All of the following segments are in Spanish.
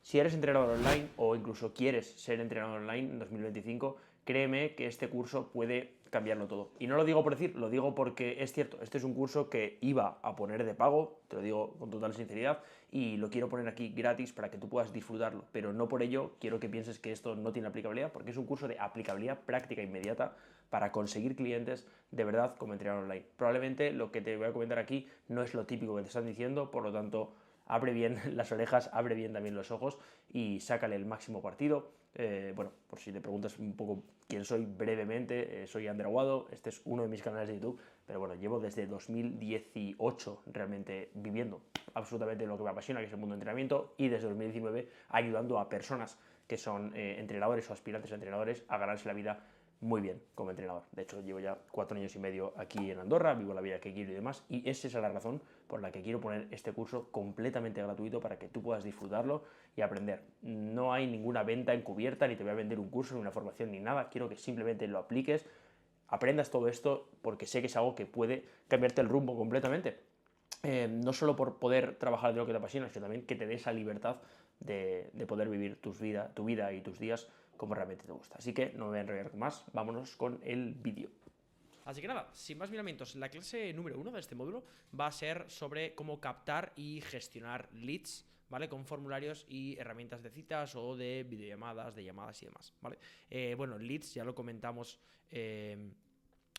Si eres entrenador online o incluso quieres ser entrenador online en 2025, créeme que este curso puede cambiarlo todo. Y no lo digo por decir, lo digo porque es cierto, este es un curso que iba a poner de pago, te lo digo con total sinceridad, y lo quiero poner aquí gratis para que tú puedas disfrutarlo, pero no por ello quiero que pienses que esto no tiene aplicabilidad, porque es un curso de aplicabilidad práctica inmediata para conseguir clientes de verdad como entrenador online. Probablemente lo que te voy a comentar aquí no es lo típico que te están diciendo, por lo tanto abre bien las orejas, abre bien también los ojos y sácale el máximo partido. Bueno, por si te preguntas un poco quién soy brevemente, soy Ander Aguado, este es uno de mis canales de YouTube, pero bueno, llevo desde 2018 realmente viviendo absolutamente lo que me apasiona, que es el mundo del entrenamiento, y desde 2019 ayudando a personas que son entrenadores o aspirantes a entrenadores a ganarse la vida muy bien como entrenador. De hecho, llevo ya 4 años y medio aquí en Andorra, vivo la vida que quiero y demás, y esa es la razón por la que quiero poner este curso completamente gratuito para que tú puedas disfrutarlo y aprender. No hay ninguna venta encubierta, ni te voy a vender un curso, ni una formación, ni nada. Quiero que simplemente lo apliques, aprendas todo esto, porque sé que es algo que puede cambiarte el rumbo completamente. No solo por poder trabajar de lo que te apasiona, sino también que te dé esa libertad de poder vivir tu vida y tus días como realmente te gusta. Así que no me voy a enrollar más, vámonos con el vídeo. Así que nada, sin más miramientos, la clase número 1 de este módulo va a ser sobre cómo captar y gestionar leads, ¿vale? Con formularios y herramientas de citas o de videollamadas, de llamadas y demás, ¿vale? Bueno, leads ya lo comentamos en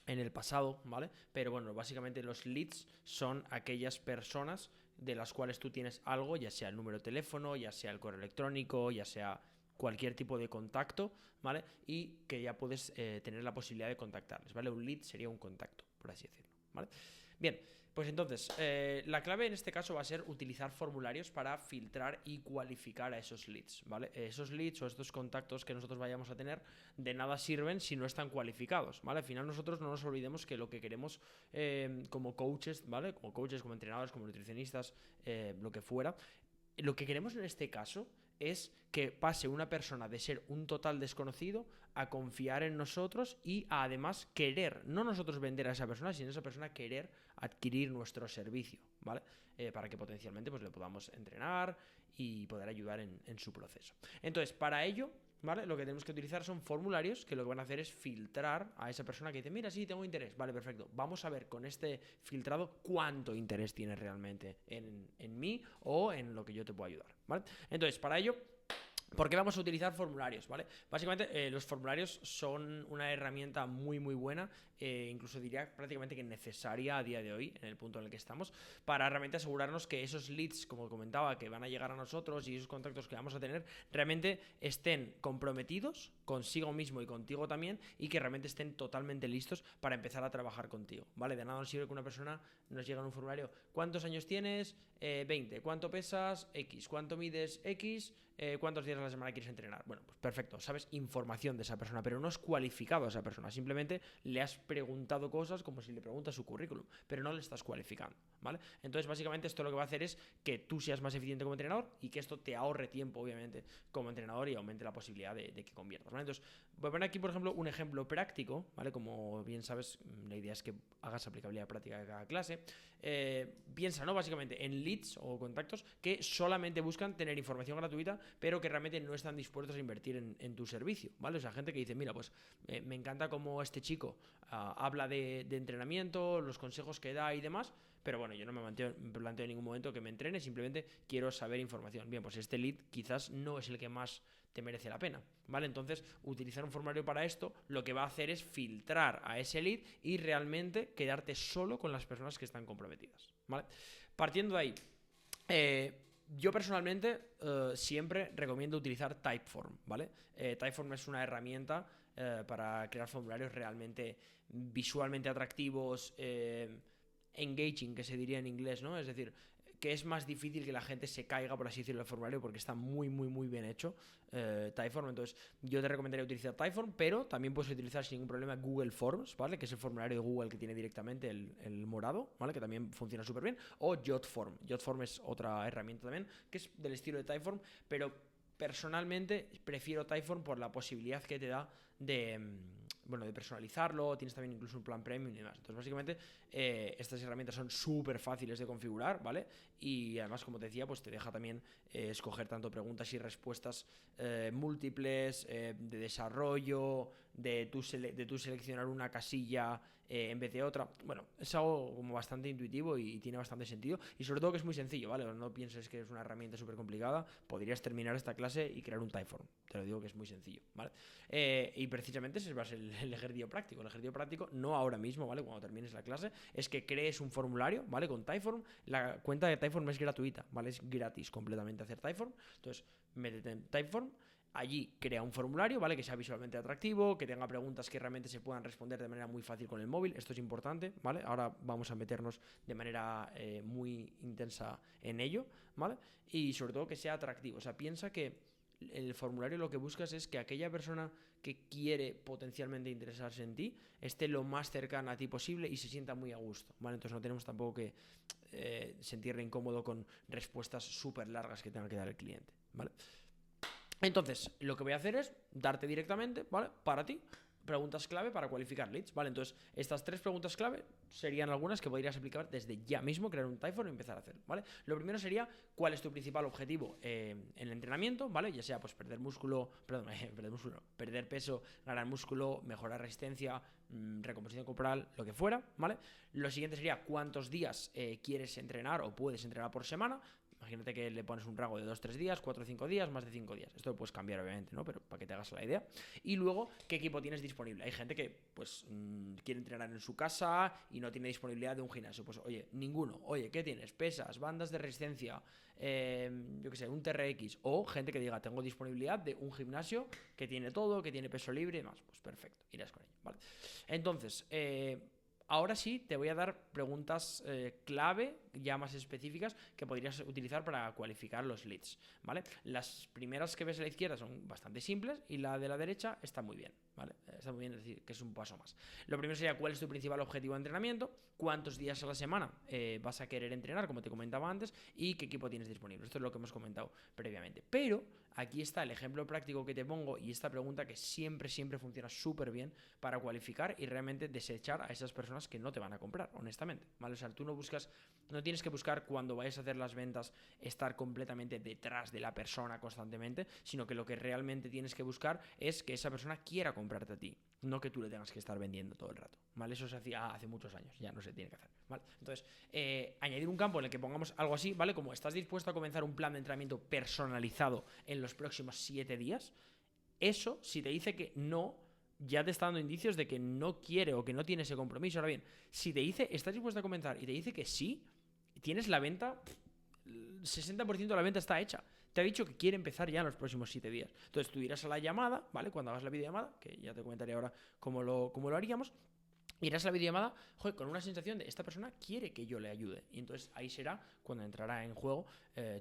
el pasado, ¿vale? Pero bueno, básicamente los leads son aquellas personas de las cuales tú tienes algo, ya sea el número de teléfono, ya sea el correo electrónico, ya sea cualquier tipo de contacto, ¿vale? Y que ya puedes tener la posibilidad de contactarles, ¿vale? Un lead sería un contacto, por así decirlo, ¿vale? Bien, pues entonces, la clave en este caso va a ser utilizar formularios para filtrar y cualificar a esos leads, ¿vale? Esos leads o estos contactos que nosotros vayamos a tener de nada sirven si no están cualificados, ¿vale? Al final nosotros no nos olvidemos que lo que queremos como coaches, ¿vale? Como coaches, como entrenadores, como nutricionistas, lo que fuera, lo que queremos en este caso es que pase una persona de ser un total desconocido a confiar en nosotros y a además querer, no nosotros vender a esa persona, sino esa persona querer adquirir nuestro servicio, ¿vale? Para que potencialmente pues, le podamos entrenar y poder ayudar en su proceso. Entonces, para ello, ¿vale? Lo que tenemos que utilizar son formularios que lo que van a hacer es filtrar a esa persona que dice, mira, sí, tengo interés, vale, perfecto. Vamos a ver con este filtrado cuánto interés tiene realmente en mí o en lo que yo te puedo ayudar, ¿vale? Entonces, para ello, ¿por qué vamos a utilizar formularios? ¿Vale? Básicamente los formularios son una herramienta muy muy buena, incluso diría prácticamente que necesaria a día de hoy, en el punto en el que estamos, para realmente asegurarnos que esos leads, como comentaba, que van a llegar a nosotros y esos contactos que vamos a tener, realmente estén comprometidos consigo mismo y contigo también y que realmente estén totalmente listos para empezar a trabajar contigo, ¿vale? De nada nos sirve que una persona nos llegue en un formulario, ¿cuántos años tienes? 20, ¿cuánto pesas? X, ¿cuánto mides? X, ¿cuántos días a la semana quieres entrenar? Bueno, pues perfecto, sabes información de esa persona, pero no has cualificado a esa persona, simplemente le has preguntado cosas como si le preguntas su currículum, pero no le estás cualificando, ¿vale? Entonces, básicamente esto lo que va a hacer es que tú seas más eficiente como entrenador y que esto te ahorre tiempo, obviamente, como entrenador y aumente la posibilidad de que conviertas, ¿vale? Entonces, voy a poner aquí, por ejemplo, un ejemplo práctico, ¿vale? Como bien sabes, la idea es que hagas aplicabilidad práctica de cada clase. Piensa, ¿no? Básicamente en leads o contactos que solamente buscan tener información gratuita, pero que realmente no están dispuestos a invertir en tu servicio, ¿vale? O sea, gente que dice, mira, pues me encanta cómo este chico habla de entrenamiento, los consejos que da y demás, pero bueno, yo no me planteo en ningún momento que me entrene, simplemente quiero saber información. Bien, pues este lead quizás no es el que más te merece la pena, ¿vale? Entonces, utilizar un formulario para esto lo que va a hacer es filtrar a ese lead y realmente quedarte solo con las personas que están comprometidas, ¿vale? Partiendo de ahí, yo personalmente siempre recomiendo utilizar Typeform, ¿vale? Typeform es una herramienta para crear formularios realmente visualmente atractivos, engaging, que se diría en inglés, ¿no? Es decir, que es más difícil que la gente se caiga, por así decirlo, el formulario porque está muy, muy, muy bien hecho Typeform. Entonces, yo te recomendaría utilizar Typeform, pero también puedes utilizar sin ningún problema Google Forms, ¿vale? Que es el formulario de Google que tiene directamente el morado, ¿vale? Que también funciona súper bien. O Jotform. Jotform es otra herramienta también que es del estilo de Typeform, pero personalmente prefiero Typeform por la posibilidad que te da bueno, de personalizarlo, tienes también incluso un plan premium y demás. Entonces, básicamente, estas herramientas son súper fáciles de configurar, ¿vale? Y además, como te decía, pues te deja también escoger tanto preguntas y respuestas múltiples, de desarrollo, de tú seleccionar una casilla en vez de otra. Bueno, es algo como bastante intuitivo y tiene bastante sentido. Y sobre todo que es muy sencillo, ¿vale? No pienses que es una herramienta súper complicada. Podrías terminar esta clase y crear un Typeform. Te lo digo que es muy sencillo, ¿vale? Y precisamente ese va a ser el ejercicio práctico. El ejercicio práctico, no ahora mismo, ¿vale? Cuando termines la clase, es que crees un formulario, ¿vale? Con Typeform. La cuenta de Typeform es gratuita, ¿vale? Es gratis completamente hacer Typeform. Entonces, métete en Typeform. Allí crea un formulario, ¿vale? Que sea visualmente atractivo, que tenga preguntas que realmente se puedan responder de manera muy fácil con el móvil. Esto es importante, ¿vale? Ahora vamos a meternos de manera muy intensa en ello, ¿vale? Y sobre todo que sea atractivo. O sea, piensa que el formulario lo que buscas es que aquella persona que quiere potencialmente interesarse en ti esté lo más cercana a ti posible y se sienta muy a gusto, ¿vale? Entonces no tenemos tampoco que sentirle incómodo con respuestas súper largas que tenga que dar el cliente, ¿vale? Entonces, lo que voy a hacer es darte directamente, ¿vale? Para ti, preguntas clave para cualificar leads, ¿vale? Entonces, estas 3 preguntas clave serían algunas que podrías aplicar desde ya mismo, crear un Typeform y empezar a hacer, ¿vale? Lo primero sería, ¿cuál es tu principal objetivo en el entrenamiento, ¿vale? Ya sea, pues, perder músculo, perdón, perder peso, ganar músculo, mejorar resistencia, recomposición corporal, lo que fuera, ¿vale? Lo siguiente sería, ¿cuántos días quieres entrenar o puedes entrenar por semana? Imagínate que le pones un rango de 2-3 días, 4 o 5 días, más de 5 días. Esto lo puedes cambiar, obviamente, ¿no? Pero para que te hagas la idea. Y luego, ¿qué equipo tienes disponible? Hay gente que, pues, quiere entrenar en su casa y no tiene disponibilidad de un gimnasio. Pues, oye, ninguno. Oye, ¿qué tienes? Pesas, bandas de resistencia, yo qué sé, un TRX. O gente que diga, tengo disponibilidad de un gimnasio que tiene todo, que tiene peso libre y demás. Pues perfecto, irás con ello, ¿vale? Entonces, ahora sí, te voy a dar preguntas clave, ya más específicas, que podrías utilizar para cualificar los leads, ¿vale? Las primeras que ves a la izquierda son bastante simples y la de la derecha está muy bien, ¿vale? Está muy bien, es decir, que es un paso más. Lo primero sería cuál es tu principal objetivo de entrenamiento, cuántos días a la semana vas a querer entrenar, como te comentaba antes, y qué equipo tienes disponible. Esto es lo que hemos comentado previamente. Pero aquí está el ejemplo práctico que te pongo y esta pregunta que siempre funciona súper bien para cualificar y realmente desechar a esas personas que no te van a comprar, honestamente, ¿vale? O sea, tú no tienes que buscar cuando vayas a hacer las ventas estar completamente detrás de la persona constantemente, sino que lo que realmente tienes que buscar es que esa persona quiera comprarte a ti, no que tú le tengas que estar vendiendo todo el rato, ¿vale? Eso se hacía hace muchos años, ya no se tiene que hacer, ¿vale? Entonces, añadir un campo en el que pongamos algo así, ¿vale? Como estás dispuesto a comenzar un plan de entrenamiento personalizado en los próximos 7 días, eso, si te dice que no, ya te está dando indicios de que no quiere o que no tiene ese compromiso. Ahora bien, si te dice, estás dispuesto a comenzar y te dice que sí, tienes la venta, el 60% de la venta está hecha. Te ha dicho que quiere empezar ya en los próximos 7 días. Entonces tú irás a la llamada, ¿vale? Cuando hagas la videollamada, que ya te comentaré ahora cómo lo haríamos, irás a la videollamada, joder, con una sensación de esta persona quiere que yo le ayude. Y entonces ahí será cuando entrará en juego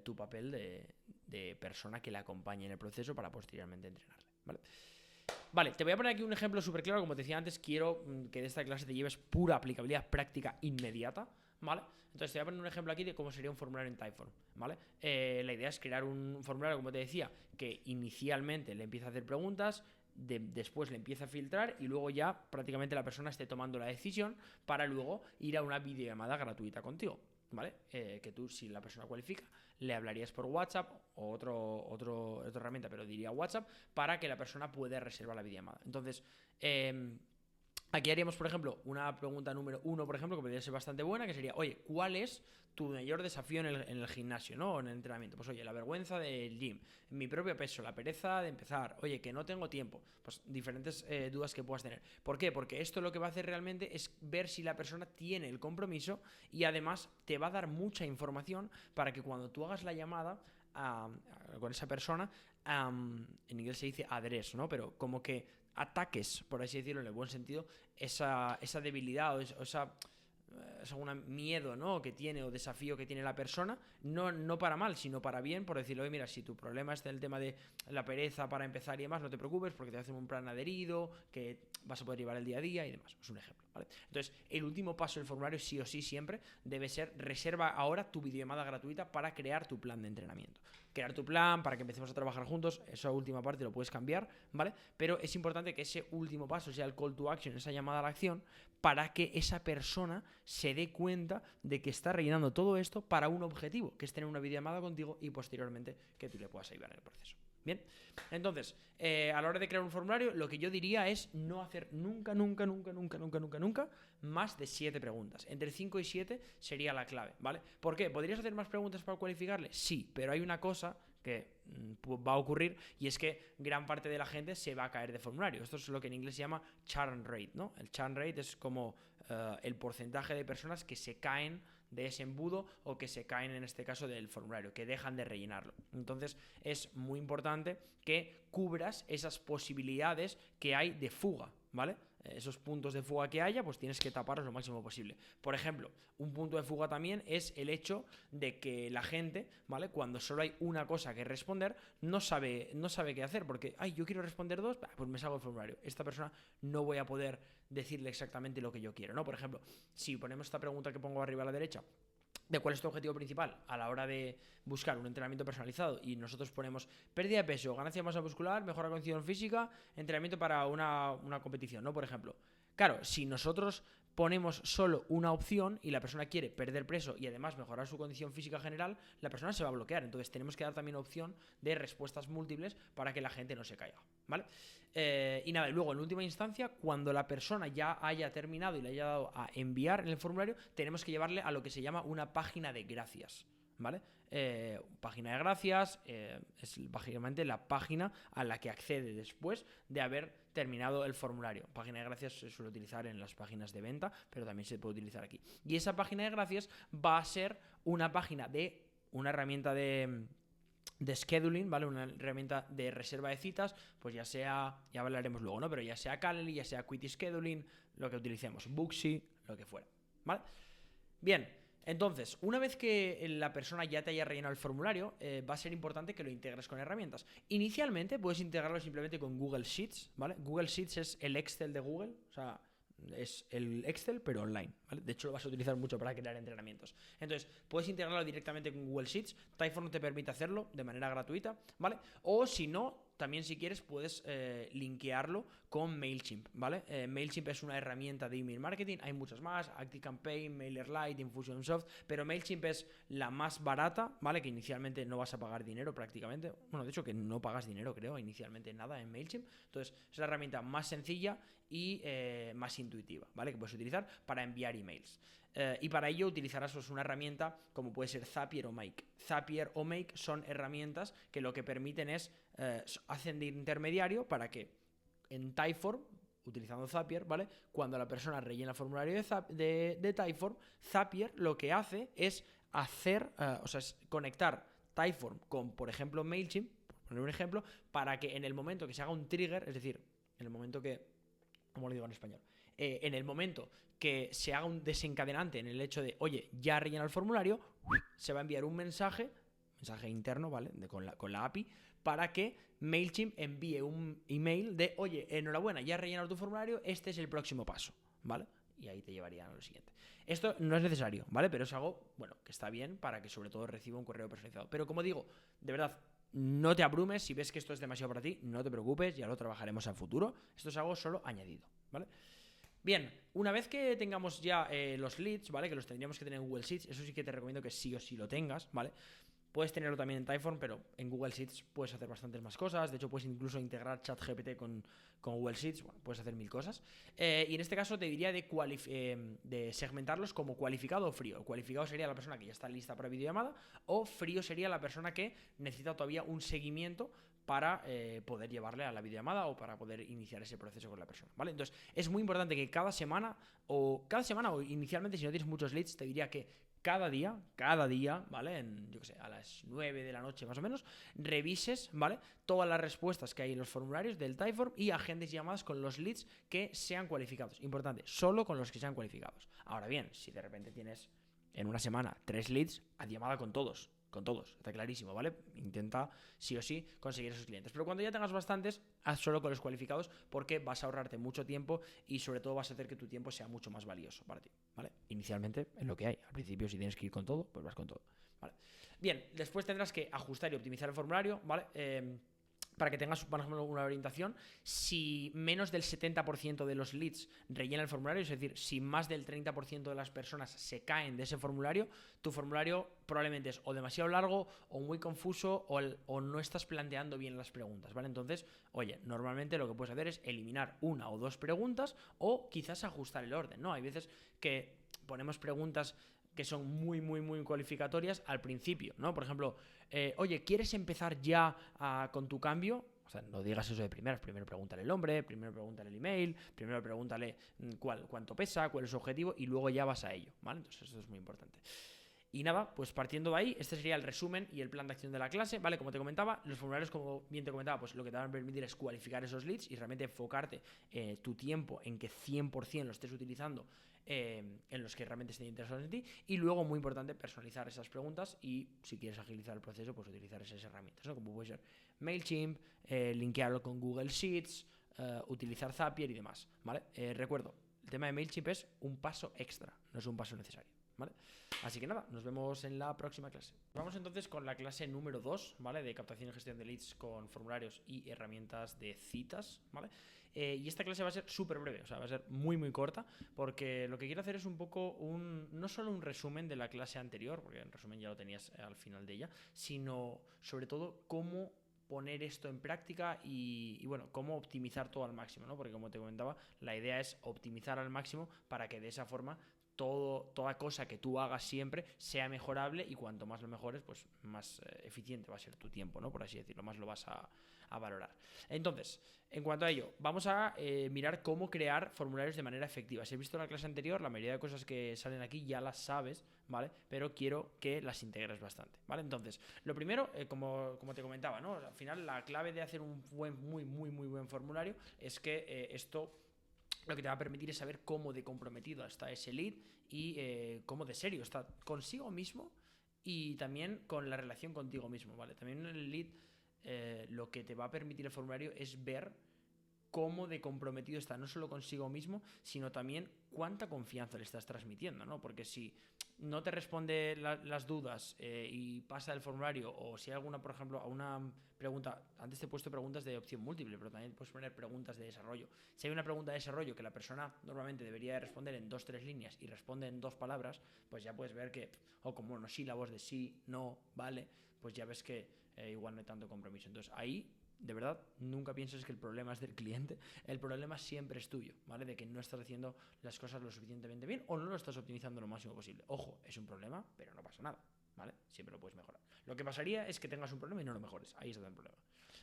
tu papel de persona que le acompañe en el proceso para posteriormente entrenarle, ¿vale? Vale, te voy a poner aquí un ejemplo súper claro. Como te decía antes, quiero que de esta clase te lleves pura aplicabilidad práctica inmediata, ¿vale? Entonces te voy a poner un ejemplo aquí de cómo sería un formulario en Typeform, ¿vale? La idea es crear un formulario, como te decía, que inicialmente le empieza a hacer preguntas, después le empieza a filtrar y luego ya prácticamente la persona esté tomando la decisión para luego ir a una videollamada gratuita contigo, ¿vale? Que tú, si la persona cualifica, le hablarías por WhatsApp o otra herramienta, pero diría WhatsApp, para que la persona pueda reservar la videollamada. Entonces, aquí haríamos, por ejemplo, una pregunta número 1, por ejemplo, que podría ser bastante buena, que sería, oye, ¿cuál es tu mayor desafío en el gimnasio, ¿no? O en el entrenamiento? Pues oye, la vergüenza del gym, mi propio peso, la pereza de empezar, oye, que no tengo tiempo. Pues diferentes dudas que puedas tener. ¿Por qué? Porque esto lo que va a hacer realmente es ver si la persona tiene el compromiso y además te va a dar mucha información para que cuando tú hagas la llamada con esa persona, en inglés se dice address, ¿no? Pero como que ataques, por así decirlo, en el buen sentido, esa debilidad o esa miedo, ¿no? que tiene o desafío que tiene la persona, no para mal, sino para bien, por decirlo, oye, mira, si tu problema es el tema de la pereza para empezar y demás, no te preocupes porque te hacen un plan adherido, que vas a poder llevar el día a día y demás. Es un ejemplo. ¿vale? Entonces, el último paso del formulario, sí o sí, siempre debe ser: reserva ahora tu videollamada gratuita para crear tu plan de entrenamiento. Crear tu plan para que empecemos a trabajar juntos, esa última parte lo puedes cambiar, ¿vale? Pero es importante que ese último paso sea el call to action, esa llamada a la acción, para que esa persona se dé cuenta de que está rellenando todo esto para un objetivo, que es tener una videollamada contigo y posteriormente que tú le puedas ayudar en el proceso. Bien, entonces, a la hora de crear un formulario, lo que yo diría es no hacer nunca más de 7 preguntas. Entre 5 y 7 sería la clave, ¿vale? ¿Por qué? ¿Podrías hacer más preguntas para cualificarle? Sí, pero hay una cosa que va a ocurrir, y es que gran parte de la gente se va a caer de formulario. Esto es lo que en inglés se llama churn rate, ¿no? El churn rate es como el porcentaje de personas que se caen de ese embudo, o que se caen en este caso del formulario, que dejan de rellenarlo. Entonces es muy importante que cubras esas posibilidades que hay de fuga, ¿vale? Esos puntos de fuga que haya, pues tienes que taparlos lo máximo posible. Por ejemplo, un punto de fuga también es el hecho de que la gente, ¿vale?, cuando solo hay una cosa que responder, no sabe qué hacer, porque, yo quiero responder 2, pues me salgo del formulario. Esta persona no voy a poder decirle exactamente lo que yo quiero, ¿no? Por ejemplo, si ponemos esta pregunta que pongo arriba a la derecha, de cuál es tu objetivo principal a la hora de buscar un entrenamiento personalizado, y nosotros ponemos pérdida de peso, ganancia de masa muscular, mejora de condición física, entrenamiento para una competición, ¿no? Por ejemplo. Claro, si nosotros ponemos solo una opción y la persona quiere perder peso y además mejorar su condición física general, la persona se va a bloquear. Entonces tenemos que dar también opción de respuestas múltiples para que la gente no se caiga, ¿vale? Y nada, y luego en última instancia, cuando la persona ya haya terminado y le haya dado a enviar en el formulario, tenemos que llevarle a lo que se llama una página de gracias, ¿vale? Página de gracias es básicamente la página a la que accede después de haber terminado el formulario. Página de gracias se suele utilizar en las páginas de venta, pero también se puede utilizar aquí. Y esa página de gracias va a ser una página de una herramienta de scheduling, ¿vale? Una herramienta de reserva de citas, pues ya hablaremos luego, ¿no? Pero ya sea Calendly, ya sea Quick Scheduling, lo que utilicemos, Booksy, lo que fuera, ¿vale? Bien, entonces, una vez que la persona ya te haya rellenado el formulario, va a ser importante que lo integres con herramientas. Inicialmente puedes integrarlo simplemente con Google Sheets, ¿vale? Google Sheets es el Excel de Google, o sea, es el Excel pero online, ¿vale? De hecho lo vas a utilizar mucho para crear entrenamientos. Entonces puedes integrarlo directamente con Google Sheets. Typeform te permite hacerlo de manera gratuita, ¿vale? O si no, también si quieres puedes linkearlo con MailChimp, ¿vale? MailChimp es una herramienta de email marketing, hay muchas más, ActiveCampaign, MailerLite, Infusionsoft, pero MailChimp es la más barata, ¿vale? Que inicialmente no vas a pagar dinero prácticamente, bueno, de hecho que no pagas dinero, creo, inicialmente nada en MailChimp. Entonces es la herramienta más sencilla y más intuitiva, ¿vale? Que puedes utilizar para enviar emails. Y para ello utilizarás pues una herramienta como puede ser Zapier o Make. Zapier o Make son herramientas que lo que permiten es hacen de intermediario para que en Typeform, utilizando Zapier, ¿vale?, cuando la persona rellena el formulario de Typeform, Zapier lo que hace es es conectar Typeform con, por ejemplo, MailChimp, por poner un ejemplo, para que en el momento que se haga un trigger, es decir, en el momento que, ¿cómo lo digo en español? En el momento que se haga un desencadenante en el hecho de, oye, ya rellena el formulario, se va a enviar un mensaje interno, ¿vale?, con la API, para que MailChimp envíe un email de, oye, enhorabuena, ya has rellenado tu formulario, este es el próximo paso, ¿vale? Y ahí te llevarían a lo siguiente. Esto no es necesario, ¿vale? Pero es algo, bueno, que está bien para que sobre todo reciba un correo personalizado. Pero como digo, de verdad, no te abrumes. Si ves que esto es demasiado para ti, no te preocupes, ya lo trabajaremos al futuro. Esto es algo solo añadido, ¿vale? Bien, una vez que tengamos ya los leads, ¿vale?, que los tendríamos que tener en Google Sheets, eso sí que te recomiendo que sí o sí lo tengas, ¿vale? Puedes tenerlo también en Typeform, pero en Google Sheets puedes hacer bastantes más cosas. De hecho, puedes incluso integrar ChatGPT con Google Sheets. Bueno, puedes hacer 1000 cosas. Y en este caso te diría de segmentarlos como cualificado o frío. Cualificado sería la persona que ya está lista para videollamada, o frío sería la persona que necesita todavía un seguimiento para poder llevarle a la videollamada o para poder iniciar ese proceso con la persona, ¿vale? Entonces, es muy importante que cada semana o inicialmente, si no tienes muchos leads, te diría que cada día, ¿vale? A las 9 de la noche más o menos, revises, ¿vale?, todas las respuestas que hay en los formularios del Typeform y agendes llamadas con los leads que sean cualificados. Importante, solo con los que sean cualificados. Ahora bien, si de repente tienes en una semana 3 leads, haz llamada con todos con todos, está clarísimo, ¿vale? Intenta sí o sí conseguir esos clientes. Pero cuando ya tengas bastantes, haz solo con los cualificados porque vas a ahorrarte mucho tiempo y sobre todo vas a hacer que tu tiempo sea mucho más valioso para ti, ¿vale? Inicialmente es lo que hay. Al principio si tienes que ir con todo, pues vas con todo, ¿vale? Bien, después tendrás que ajustar y optimizar el formulario, ¿vale? Para que tengas, por ejemplo, una orientación. Si menos del 70% de los leads rellena el formulario, es decir, si más del 30% de las personas se caen de ese formulario, tu formulario probablemente es o demasiado largo o muy confuso o no estás planteando bien las preguntas, ¿vale? Entonces, oye, normalmente lo que puedes hacer es eliminar una o dos preguntas o quizás ajustar el orden, ¿no? Hay veces que ponemos preguntas que son muy, muy, muy cualificatorias al principio, ¿no? Por ejemplo, oye, ¿quieres empezar ya con tu cambio? O sea, no digas eso de primeras. Primero pregúntale el nombre, primero pregúntale el email, primero pregúntale cuánto pesa, cuál es su objetivo y luego ya vas a ello, ¿vale? Entonces eso es muy importante. Y nada, pues partiendo de ahí, este sería el resumen y el plan de acción de la clase, ¿vale? Como te comentaba, los formularios, como bien te comentaba, pues lo que te van a permitir es cualificar esos leads y realmente enfocarte tu tiempo en que 100% lo estés utilizando en los que realmente estén interesados en ti. Y luego, muy importante, personalizar esas preguntas y si quieres agilizar el proceso, pues utilizar esas herramientas, ¿no? Como puede ser MailChimp, linkearlo con Google Sheets, utilizar Zapier y demás, ¿vale? Recuerdo, el tema de MailChimp es un paso extra, no es un paso necesario, ¿vale? Así que nada, nos vemos en la próxima clase. Vamos entonces con la clase número 2, ¿vale? De captación y gestión de leads con formularios y herramientas de citas, ¿vale? Y esta clase va a ser súper breve, o sea, va a ser muy, muy corta, porque lo que quiero hacer es un poco no solo un resumen de la clase anterior, porque en resumen ya lo tenías al final de ella, sino sobre todo cómo poner esto en práctica y bueno, cómo optimizar todo al máximo, ¿no? Porque como te comentaba, la idea es optimizar al máximo para que de esa forma toda cosa que tú hagas siempre sea mejorable y cuanto más lo mejores, pues más eficiente va a ser tu tiempo, ¿no? Por así decirlo, más lo vas a valorar. Entonces, en cuanto a ello, vamos a mirar cómo crear formularios de manera efectiva. Si has visto la clase anterior, la mayoría de cosas que salen aquí ya las sabes, ¿vale? Pero quiero que las integres bastante, ¿vale? Entonces, lo primero, como te comentaba, ¿no? Al final, la clave de hacer un muy buen formulario es que esto lo que te va a permitir es saber cómo de comprometido está ese lead y cómo de serio está consigo mismo y también con la relación contigo mismo, ¿vale? También en el lead lo que te va a permitir el formulario es ver cómo de comprometido está no solo consigo mismo, sino también cuánta confianza le estás transmitiendo, ¿no? Porque si no te responde las dudas y pasa el formulario, o si hay alguna, por ejemplo, a una pregunta, antes te he puesto preguntas de opción múltiple, pero también puedes poner preguntas de desarrollo. Si hay una pregunta de desarrollo que la persona normalmente debería de responder en 2-3 líneas y responde en 2 palabras, pues ya puedes ver que, o como monosílabos de sí, no, vale, pues ya ves que igual no hay tanto compromiso. Entonces ahí, de verdad, nunca pienses que el problema es del cliente, el problema siempre es tuyo, ¿vale? De que no estás haciendo las cosas lo suficientemente bien o no lo estás optimizando lo máximo posible. Ojo, es un problema, pero no pasa nada, ¿vale? Siempre lo puedes mejorar. Lo que pasaría es que tengas un problema y no lo mejores, ahí está el problema.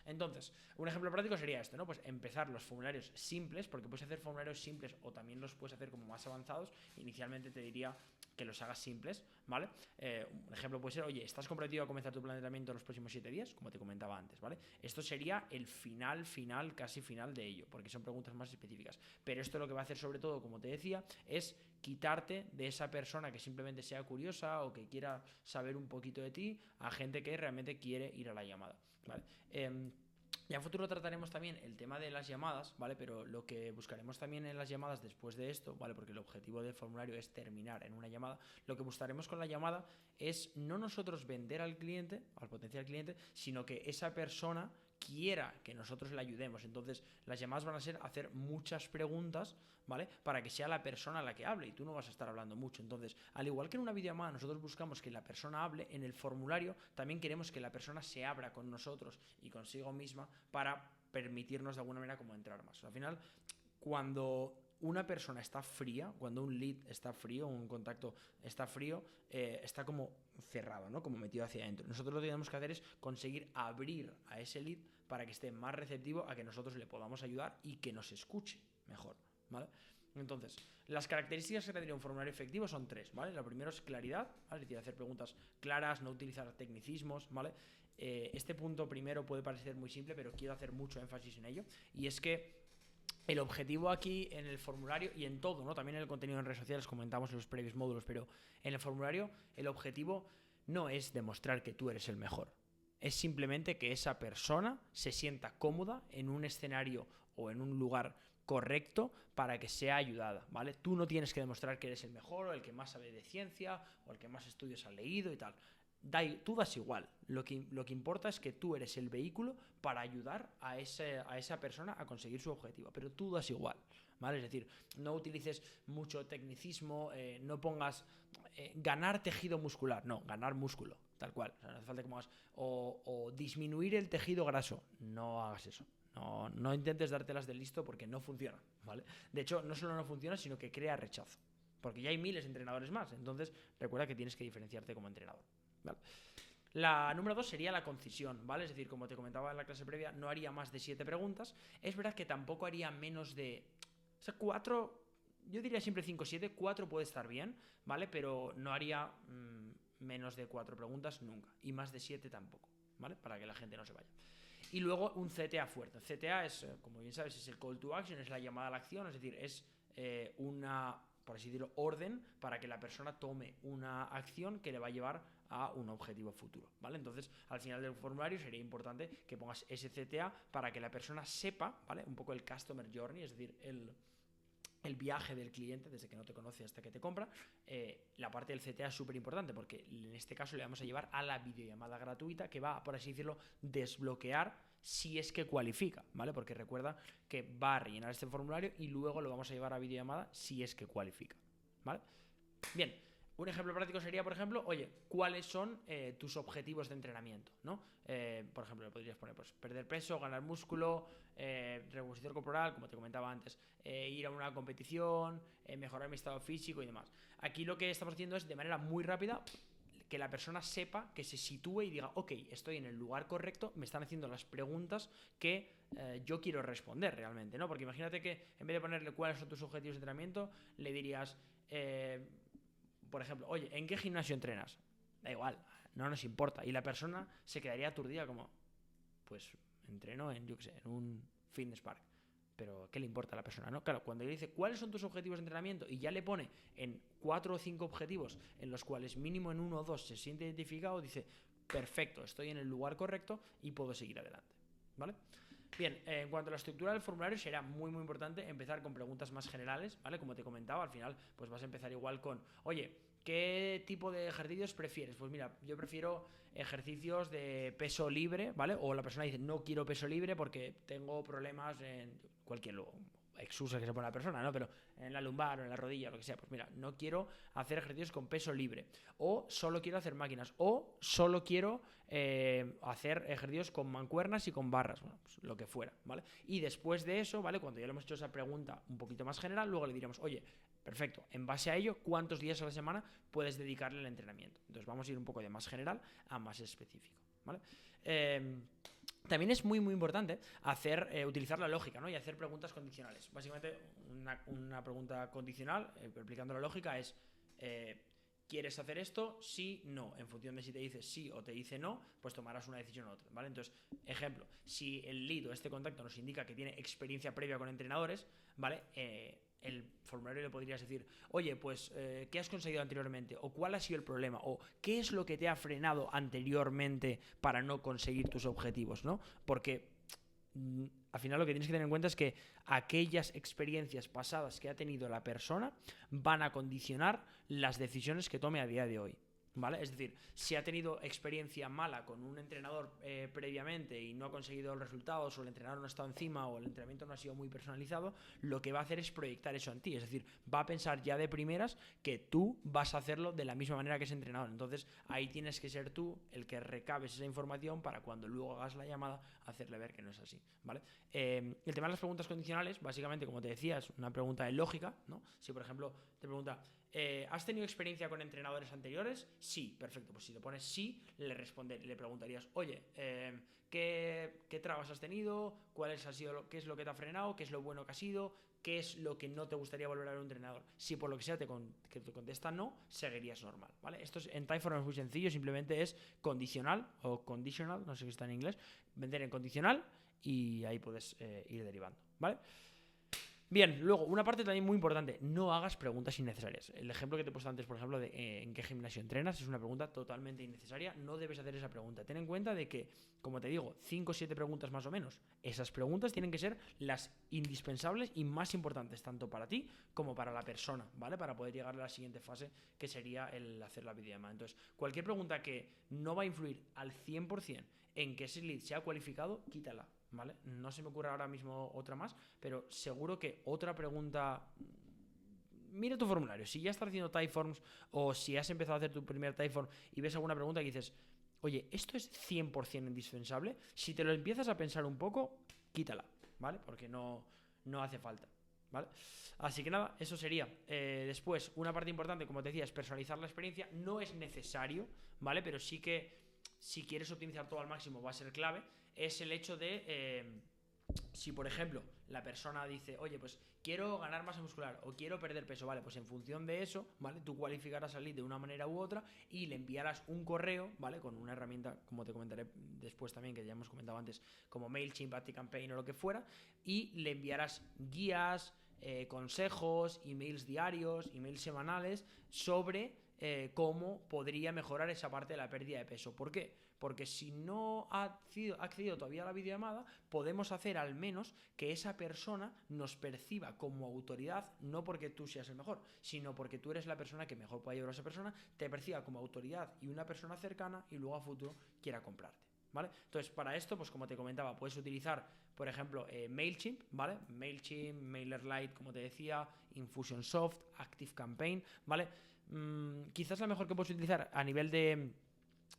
Entonces, un ejemplo práctico sería esto, ¿no? Pues empezar los formularios simples, porque puedes hacer formularios simples o también los puedes hacer como más avanzados. Inicialmente te diría que los hagas simples, ¿vale? Un ejemplo puede ser, oye, ¿estás comprometido a comenzar tu plan de entrenamiento en los próximos 7 días? Como te comentaba antes, ¿vale? Esto sería el casi final de ello, porque son preguntas más específicas. Pero esto lo que va a hacer sobre todo, como te decía, es quitarte de esa persona que simplemente sea curiosa o que quiera saber un poquito de ti a gente que realmente quiere ir a la llamada, ¿vale? Ya en futuro trataremos también el tema de las llamadas, ¿vale? Pero lo que buscaremos también en las llamadas después de esto, ¿vale? Porque el objetivo del formulario es terminar en una llamada. Lo que buscaremos con la llamada es no nosotros vender al cliente, al potencial cliente, sino que esa persona quiera que nosotros le ayudemos. Entonces, las llamadas van a ser hacer muchas preguntas, ¿vale? Para que sea la persona la que hable y tú no vas a estar hablando mucho. Entonces, al igual que en una videollamada nosotros buscamos que la persona hable, en el formulario también queremos que la persona se abra con nosotros y consigo misma para permitirnos de alguna manera como entrar más. Al final, cuando una persona está fría, cuando un lead está frío, un contacto está frío, está como cerrado, ¿no? Como metido hacia adentro. Nosotros lo que tenemos que hacer es conseguir abrir a ese lead para que esté más receptivo a que nosotros le podamos ayudar y que nos escuche mejor, ¿vale? Entonces, las características que tendría un formulario efectivo son 3, ¿vale? Lo primero es claridad, ¿vale? Es decir, hacer preguntas claras, no utilizar tecnicismos, ¿vale? Este punto primero puede parecer muy simple, pero quiero hacer mucho énfasis en ello, y es que el objetivo aquí en el formulario y en todo, ¿no? También en el contenido en redes sociales comentamos en los previos módulos, pero en el formulario el objetivo no es demostrar que tú eres el mejor. Es simplemente que esa persona se sienta cómoda en un escenario o en un lugar correcto para que sea ayudada, ¿vale? Tú no tienes que demostrar que eres el mejor o el que más sabe de ciencia o el que más estudios ha leído y tal. Tú das igual. Lo que importa es que tú eres el vehículo para ayudar a esa persona a conseguir su objetivo. Pero tú das igual, ¿vale? Es decir, no utilices mucho tecnicismo, no pongas ganar tejido muscular. No, ganar músculo, tal cual. O sea, no hace falta que pongas o disminuir el tejido graso. No hagas eso. No intentes dártelas de listo porque no funciona, ¿vale? De hecho, no solo no funciona, sino que crea rechazo. Porque ya hay miles de entrenadores más. Entonces, recuerda que tienes que diferenciarte como entrenador. ¿Vale? La número 2 sería la concisión, ¿vale? Es decir, como te comentaba en la clase previa, no haría más de 7 preguntas. Es verdad que tampoco haría menos de... O sea, 4... Yo diría siempre 5 o 7. 4 puede estar bien, ¿vale? Pero no haría menos de 4 preguntas nunca. Y más de 7 tampoco, ¿vale? Para que la gente no se vaya. Y luego un CTA fuerte. CTA es, como bien sabes, es el call to action, es la llamada a la acción. Es decir, es una... por así decirlo, orden para que la persona tome una acción que le va a llevar a un objetivo futuro, ¿vale? Entonces, al final del formulario sería importante que pongas ese CTA para que la persona sepa, ¿vale? Un poco el customer journey, es decir, el viaje del cliente desde que no te conoce hasta que te compra. La parte del CTA es súper importante porque en este caso le vamos a llevar a la videollamada gratuita que va, por así decirlo, desbloquear si es que cualifica, ¿vale? Porque recuerda que va a rellenar este formulario y luego lo vamos a llevar a videollamada si es que cualifica, ¿vale? Bien, un ejemplo práctico sería, por ejemplo, oye, ¿cuáles son tus objetivos de entrenamiento? ¿No? Por ejemplo, le podrías poner pues, perder peso, ganar músculo, recomposición corporal, como te comentaba antes, ir a una competición, mejorar mi estado físico y demás. Aquí lo que estamos haciendo es de manera muy rápida que la persona sepa, que se sitúe y diga, ok, estoy en el lugar correcto, me están haciendo las preguntas que yo quiero responder realmente, ¿no? Porque imagínate que en vez de ponerle cuáles son tus objetivos de entrenamiento, le dirías, por ejemplo, oye, ¿en qué gimnasio entrenas? Da igual, no nos importa. Y la persona se quedaría aturdida como, pues entreno en, yo qué sé, en un fitness park. Pero, ¿qué le importa a la persona? ¿No? Claro, cuando le dice cuáles son tus objetivos de entrenamiento y ya le pone en 4 o 5 objetivos en los cuales mínimo en 1 o 2 se siente identificado, dice, perfecto, estoy en el lugar correcto y puedo seguir adelante, ¿vale? Bien, en cuanto a la estructura del formulario será muy muy importante empezar con preguntas más generales, ¿vale? Como te comentaba, al final pues vas a empezar igual con, oye, ¿qué tipo de ejercicios prefieres? Pues mira, yo prefiero ejercicios de peso libre, ¿vale? O la persona dice, no quiero peso libre porque tengo problemas en cualquier exusa que se pone la persona, ¿no? Pero en la lumbar o en la rodilla, lo que sea, pues mira, no quiero hacer ejercicios con peso libre, o solo quiero hacer máquinas, o solo quiero hacer ejercicios con mancuernas y con barras, bueno, pues lo que fuera, ¿vale? Y después de eso, ¿vale? Cuando ya le hemos hecho esa pregunta un poquito más general, luego le diremos, oye, perfecto, en base a ello, ¿cuántos días a la semana puedes dedicarle al entrenamiento? Entonces vamos a ir un poco de más general a más específico, ¿vale? También es muy muy importante utilizar la lógica, ¿no? Y hacer preguntas condicionales. Básicamente una pregunta condicional, aplicando la lógica, es ¿quieres hacer esto? Sí, no. En función de si te dice sí o te dice no, pues tomarás una decisión u otra, ¿vale? Entonces, ejemplo, si el lead o este contacto nos indica que tiene experiencia previa con entrenadores, ¿vale? El formulario le podrías decir, oye, pues, ¿qué has conseguido anteriormente? ¿O cuál ha sido el problema? ¿O qué es lo que te ha frenado anteriormente para no conseguir tus objetivos, ¿no? Porque al final lo que tienes que tener en cuenta es que aquellas experiencias pasadas que ha tenido la persona van a condicionar las decisiones que tome a día de hoy, ¿vale? Es decir, si ha tenido experiencia mala con un entrenador previamente y no ha conseguido los resultados, o el entrenador no ha estado encima, o el entrenamiento no ha sido muy personalizado, lo que va a hacer es proyectar eso en ti. Es decir, va a pensar ya de primeras que tú vas a hacerlo de la misma manera que ese entrenador. Entonces ahí tienes que ser tú el que recabes esa información para cuando luego hagas la llamada hacerle ver que no es así, ¿vale? El tema de las preguntas condicionales, básicamente, como te decía, es una pregunta de lógica, ¿no? Si por ejemplo te pregunta, ¿has tenido experiencia con entrenadores anteriores? Sí, perfecto. Pues si le pones sí, le preguntarías, oye, ¿qué trabas has tenido? ¿Qué es lo que te ha frenado? ¿Qué es lo bueno que ha sido? ¿Qué es lo que no te gustaría volver a ver a un entrenador? Si por lo que sea te contesta no, seguirías normal, ¿vale? Esto en Typeform es muy sencillo, simplemente es condicional o conditional, no sé si está en inglés, vender en condicional y ahí puedes ir derivando, ¿vale? Bien, luego, una parte también muy importante, no hagas preguntas innecesarias. El ejemplo que te he puesto antes, por ejemplo, de en qué gimnasio entrenas, es una pregunta totalmente innecesaria, no debes hacer esa pregunta. Ten en cuenta de que, como te digo, 5 o 7 preguntas más o menos, esas preguntas tienen que ser las indispensables y más importantes, tanto para ti como para la persona, ¿vale? Para poder llegar a la siguiente fase, que sería el hacer la videollamada. Entonces, cualquier pregunta que no va a influir al 100% en que ese lead sea cualificado, quítala, ¿vale? No se me ocurre ahora mismo otra más, pero seguro que otra pregunta... Mira tu formulario, si ya estás haciendo Typeforms o si has empezado a hacer tu primer Typeform y ves alguna pregunta que dices, oye, ¿esto es 100% indispensable? Si te lo empiezas a pensar un poco, quítala, ¿vale? Porque no hace falta, ¿vale? Así que nada, eso sería. Después, una parte importante, como te decía, es personalizar la experiencia. No es necesario, ¿vale? Pero sí que si quieres optimizar todo al máximo va a ser clave. Es el hecho de... si por ejemplo la persona dice, oye, pues quiero ganar masa muscular o quiero perder peso, vale, pues en función de eso, ¿vale? Tú cualificarás al lead de una manera u otra y le enviarás un correo, ¿vale? Con una herramienta, como te comentaré después también, que ya hemos comentado antes, como MailChimp, ActiveCampaign o lo que fuera, y le enviarás guías, consejos, emails diarios, emails semanales sobre cómo podría mejorar esa parte de la pérdida de peso. ¿Por qué? Porque si no ha accedido todavía a la videollamada, podemos hacer al menos que esa persona nos perciba como autoridad, no porque tú seas el mejor, sino porque tú eres la persona que mejor puede ayudar a esa persona, te perciba como autoridad y una persona cercana y luego a futuro quiera comprarte, ¿vale? Entonces, para esto, pues como te comentaba, puedes utilizar, por ejemplo, MailChimp, ¿vale? MailChimp, MailerLite, como te decía, Infusionsoft, ActiveCampaign, ¿vale? Quizás la mejor que puedes utilizar a nivel de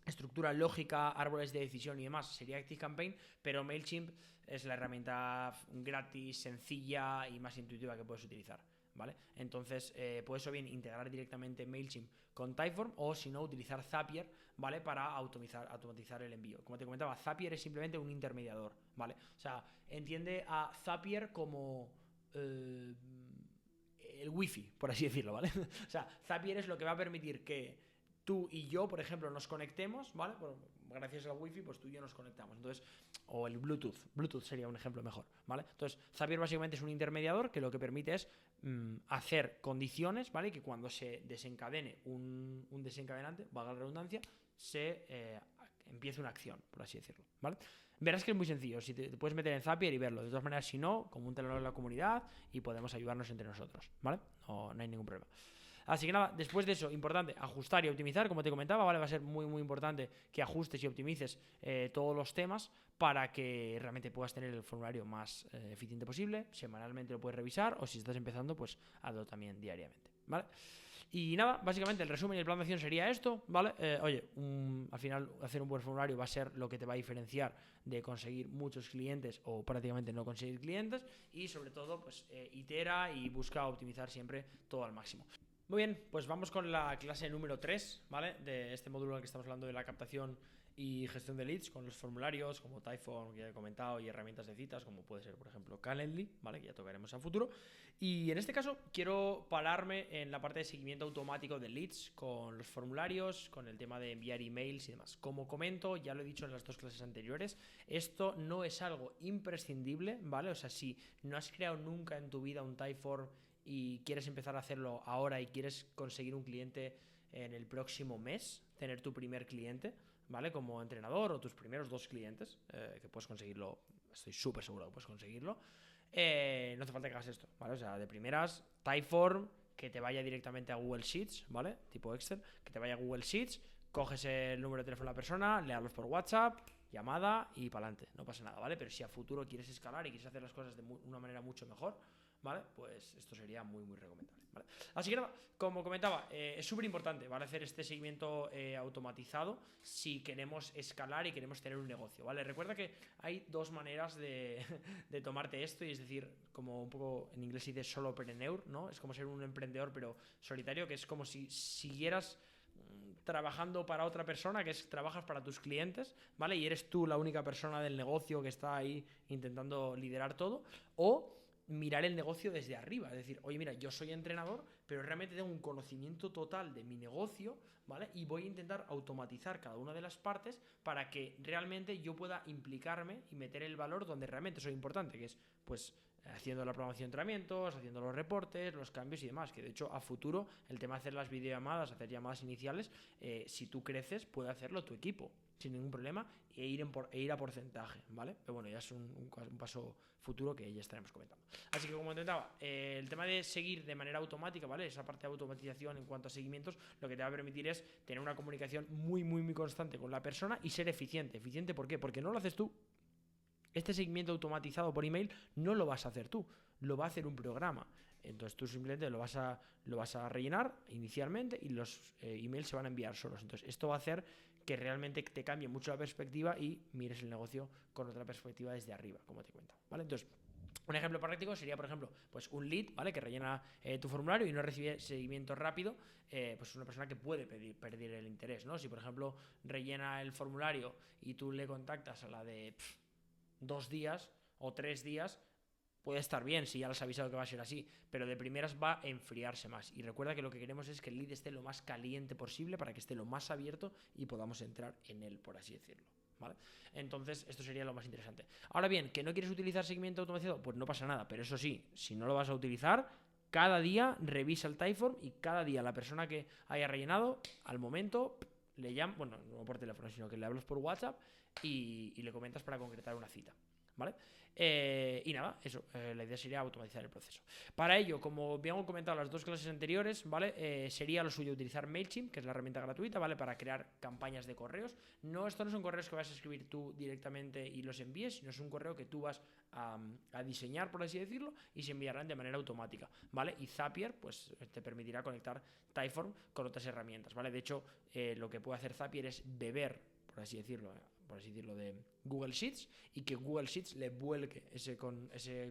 estructura lógica, árboles de decisión y demás sería ActiveCampaign, pero MailChimp es la herramienta gratis, sencilla y más intuitiva que puedes utilizar, ¿vale? Entonces puedes o bien integrar directamente MailChimp con Typeform o si no utilizar Zapier, ¿vale? Para automatizar el envío. Como te comentaba, Zapier es simplemente un intermediador, ¿vale? O sea, entiende a Zapier como... el wifi, por así decirlo, ¿vale? O sea, Zapier es lo que va a permitir que tú y yo, por ejemplo, nos conectemos, ¿vale? Gracias al wifi, pues tú y yo nos conectamos. Entonces, o el Bluetooth sería un ejemplo mejor, ¿vale? Entonces, Zapier básicamente es un intermediador que lo que permite es hacer condiciones, ¿vale? Que cuando se desencadene un desencadenante, valga la redundancia, se empiece una acción, por así decirlo, ¿vale? Verás que es muy sencillo, si te puedes meter en Zapier y verlo. De todas maneras, si no, coméntalo en la comunidad y podemos ayudarnos entre nosotros, ¿vale? No hay ningún problema. Así que nada, después de eso, importante, ajustar y optimizar, como te comentaba, ¿vale? Va a ser muy, muy importante que ajustes y optimices todos los temas para que realmente puedas tener el formulario más eficiente posible. Semanalmente lo puedes revisar o si estás empezando, pues hazlo también diariamente, ¿vale? Y nada, básicamente el resumen y el plan de acción sería esto, ¿vale? Oye, al final hacer un buen formulario va a ser lo que te va a diferenciar de conseguir muchos clientes o prácticamente no conseguir clientes y sobre todo, pues itera y busca optimizar siempre todo al máximo. Muy bien, pues vamos con la clase número 3, ¿vale? De este módulo en el que estamos hablando de la captación y gestión de leads con los formularios como Typeform, que ya he comentado, y herramientas de citas como puede ser, por ejemplo, Calendly, ¿vale? Que ya tocaremos a futuro. Y en este caso quiero pararme en la parte de seguimiento automático de leads con los formularios, con el tema de enviar emails y demás. Como comento, ya lo he dicho en las 2 clases anteriores, esto no es algo imprescindible, ¿vale? O sea, si no has creado nunca en tu vida un Typeform y quieres empezar a hacerlo ahora y quieres conseguir un cliente en el próximo mes, tener tu primer cliente, ¿vale? Como entrenador o tus primeros 2 clientes, que puedes conseguirlo, estoy súper seguro que puedes conseguirlo, no hace falta que hagas esto, ¿vale? O sea, de primeras, Typeform, que te vaya directamente a Google Sheets, ¿vale? Tipo Excel, que te vaya a Google Sheets, coges el número de teléfono de la persona, le hablas por WhatsApp, llamada y para adelante, no pasa nada, ¿vale? Pero si a futuro quieres escalar y quieres hacer las cosas de una manera mucho mejor, ¿vale? Pues esto sería muy, muy recomendable, ¿vale? Así que nada, como comentaba, es súper importante, ¿vale? Hacer este seguimiento automatizado si queremos escalar y queremos tener un negocio, ¿vale? Recuerda que hay 2 maneras de tomarte esto y es decir, como un poco en inglés se dice solopreneur, ¿no? Es como ser un emprendedor pero solitario, que es como si siguieras trabajando para otra persona, que es trabajas para tus clientes, ¿vale? Y eres tú la única persona del negocio que está ahí intentando liderar todo, o mirar el negocio desde arriba. Es decir, oye, mira, yo soy entrenador, pero realmente tengo un conocimiento total de mi negocio, ¿vale? Y voy a intentar automatizar cada una de las partes para que realmente yo pueda implicarme y meter el valor donde realmente soy importante, que es, pues, haciendo la programación de entrenamientos, haciendo los reportes, los cambios y demás. Que de hecho, a futuro, el tema de hacer las videollamadas, hacer llamadas iniciales, si tú creces, puede hacerlo tu equipo sin ningún problema e ir a porcentaje, ¿vale? Pero bueno, ya es un paso futuro que ya estaremos comentando. Así que, como comentaba, el tema de seguir de manera automática, ¿vale? Esa parte de automatización en cuanto a seguimientos, lo que te va a permitir es tener una comunicación muy, muy, muy constante con la persona y ser eficiente. ¿Eficiente por qué? Porque no lo haces tú. Este seguimiento automatizado por email no lo vas a hacer tú, lo va a hacer un programa. Entonces tú simplemente lo vas a rellenar inicialmente y los emails se van a enviar solos. Entonces esto va a hacer que realmente te cambie mucho la perspectiva y mires el negocio con otra perspectiva desde arriba, como te cuento, ¿vale? Entonces, un ejemplo práctico sería, por ejemplo, pues un lead, ¿vale? Que rellena tu formulario y no recibe seguimiento rápido, pues una persona que puede perder el interés, ¿no? Si, por ejemplo, rellena el formulario y tú le contactas a la de 2 días o 3 días, puede estar bien si ya les has avisado que va a ser así, pero de primeras va a enfriarse más. Y recuerda que lo que queremos es que el lead esté lo más caliente posible para que esté lo más abierto y podamos entrar en él, por así decirlo, ¿vale? Entonces, esto sería lo más interesante. Ahora bien, ¿que no quieres utilizar seguimiento automatizado? Pues no pasa nada, pero eso sí, si no lo vas a utilizar, cada día revisa el Typeform y cada día la persona que haya rellenado, al momento, le llama, bueno, no por teléfono, sino que le hablas por WhatsApp y le comentas para concretar una cita, ¿vale? Y nada, eso, la idea sería automatizar el proceso. Para ello, como habíamos comentado en las 2 clases anteriores, ¿vale? Sería lo suyo utilizar MailChimp, que es la herramienta gratuita, ¿vale? Para crear campañas de correos. Estos no son correos que vas a escribir tú directamente y los envíes, sino es un correo que tú vas a diseñar, por así decirlo, y se enviarán de manera automática, ¿vale? Y Zapier, pues te permitirá conectar Typeform con otras herramientas, ¿vale? De hecho, lo que puede hacer Zapier es beber, por así decirlo, de Google Sheets y que Google Sheets le vuelque ese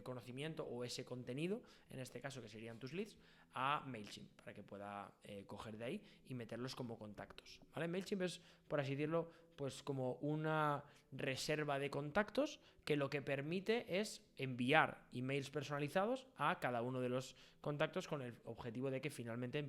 conocimiento o ese contenido, en este caso que serían tus leads, a MailChimp para que pueda coger de ahí y meterlos como contactos, ¿vale? MailChimp es, por así decirlo, pues como una reserva de contactos que lo que permite es enviar emails personalizados a cada uno de los contactos con el objetivo de que finalmente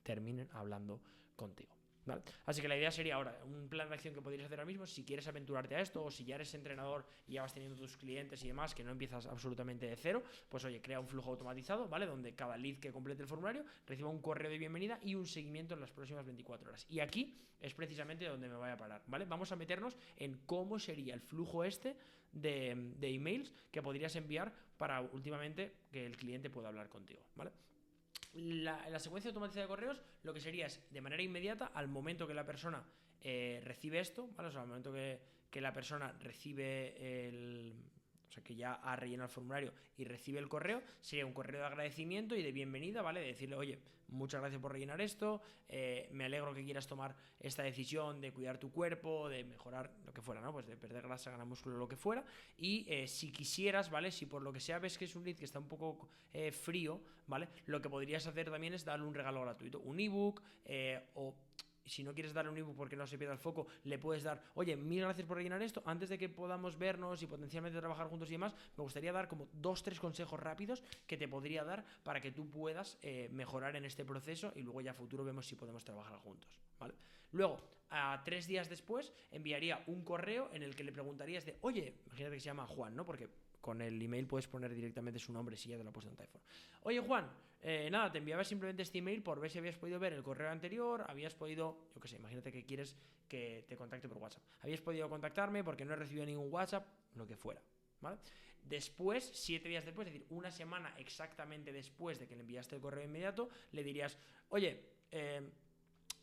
terminen hablando contigo, ¿vale? Así que la idea sería ahora, un plan de acción que podrías hacer ahora mismo, si quieres aventurarte a esto, o si ya eres entrenador y ya vas teniendo tus clientes y demás, que no empiezas absolutamente de cero, pues oye, crea un flujo automatizado, ¿vale? Donde cada lead que complete el formulario reciba un correo de bienvenida y un seguimiento en las próximas 24 horas. Y aquí es precisamente donde me voy a parar, ¿vale? Vamos a meternos en cómo sería el flujo de emails que podrías enviar para últimamente que el cliente pueda hablar contigo, ¿vale? La secuencia automatizada de correos lo que sería es de manera inmediata al momento que la persona recibe esto, ¿vale? O sea, al momento que la persona recibe o sea, que ya ha rellenado el formulario y recibe el correo, sería un correo de agradecimiento y de bienvenida, ¿vale? De decirle, oye, muchas gracias por rellenar esto, me alegro que quieras tomar esta decisión de cuidar tu cuerpo, de mejorar lo que fuera, ¿no? Pues de perder grasa, ganar músculo, lo que fuera. Y si quisieras, ¿vale? Si por lo que sea ves que es un lead que está un poco frío, ¿vale? Lo que podrías hacer también es darle un regalo gratuito, un ebook o... Si no quieres darle un ebook porque no se pierda el foco, le puedes dar, oye, mil gracias por rellenar esto, antes de que podamos vernos y potencialmente trabajar juntos y demás, me gustaría dar como 2-3 consejos rápidos que te podría dar para que tú puedas mejorar en este proceso y luego ya a futuro vemos si podemos trabajar juntos, ¿vale? Luego, a 3 días después, enviaría un correo en el que le preguntarías de, oye, imagínate que se llama Juan, ¿no? Porque con el email puedes poner directamente su nombre si ya te lo ha puesto en Typeform. Oye, Juan, nada, te enviaba simplemente este email por ver si habías podido ver el correo anterior, habías podido, yo qué sé, imagínate que quieres que te contacte por WhatsApp. Habías podido contactarme porque no he recibido ningún WhatsApp, lo que fuera, ¿vale? Después, 7 días después, es decir, una semana exactamente después de que le enviaste el correo inmediato, le dirías, oye,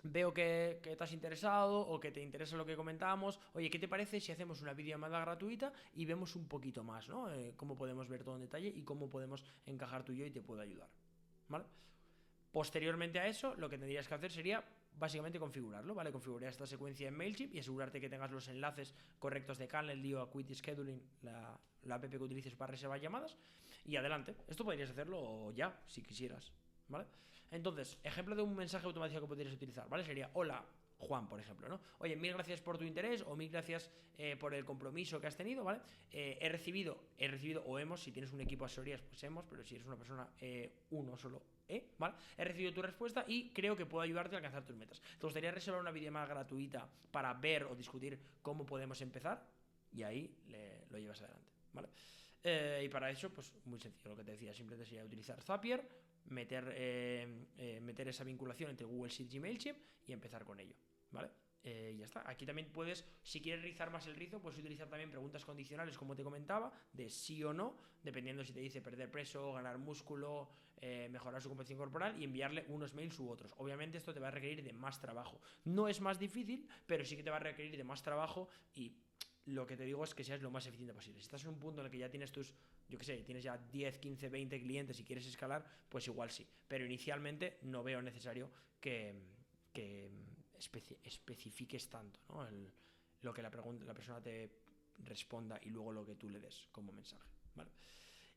veo que te has interesado o que te interesa lo que comentábamos. Oye, ¿qué te parece si hacemos una videollamada gratuita y vemos un poquito más, ¿no? Cómo podemos ver todo en detalle y cómo podemos encajar tú y yo y te puedo ayudar, ¿vale? Posteriormente a eso, lo que tendrías que hacer sería básicamente configurarlo, ¿vale? Configurar esta secuencia en MailChimp y asegurarte que tengas los enlaces correctos de Calendly o Acuity Scheduling, la app que utilices para reservar llamadas, y adelante. Esto podrías hacerlo ya, si quisieras, ¿vale? Entonces, ejemplo de un mensaje automatizado que podrías utilizar, ¿vale? Sería, hola, Juan, por ejemplo, ¿no? Oye, mil gracias por tu interés o mil gracias por el compromiso que has tenido, ¿vale? He recibido o hemos, si tienes un equipo de asesorías, pues hemos, pero si eres una persona, uno solo, ¿vale? He recibido tu respuesta y creo que puedo ayudarte a alcanzar tus metas. ¿Te gustaría reservar una videollamada gratuita para ver o discutir cómo podemos empezar? Y ahí lo llevas adelante, ¿vale? Y para eso, pues muy sencillo, lo que te decía, simplemente sería utilizar Zapier, meter esa vinculación entre Google Sheets y MailChimp y empezar con ello, ¿vale? Ya está. Aquí también puedes, si quieres rizar más el rizo, puedes utilizar también preguntas condicionales, como te comentaba, de sí o no, dependiendo si te dice perder peso, ganar músculo, mejorar su composición corporal, y enviarle unos mails u otros. Obviamente esto te va a requerir de más trabajo. No es más difícil, pero sí que te va a requerir de más trabajo, y lo que te digo es que seas lo más eficiente posible. Si estás en un punto en el que ya tienes tienes ya 10, 15, 20 clientes y quieres escalar, pues igual sí. Pero inicialmente no veo necesario que especifiques tanto, ¿no? Lo que la persona te responda y luego lo que tú le des como mensaje, ¿vale?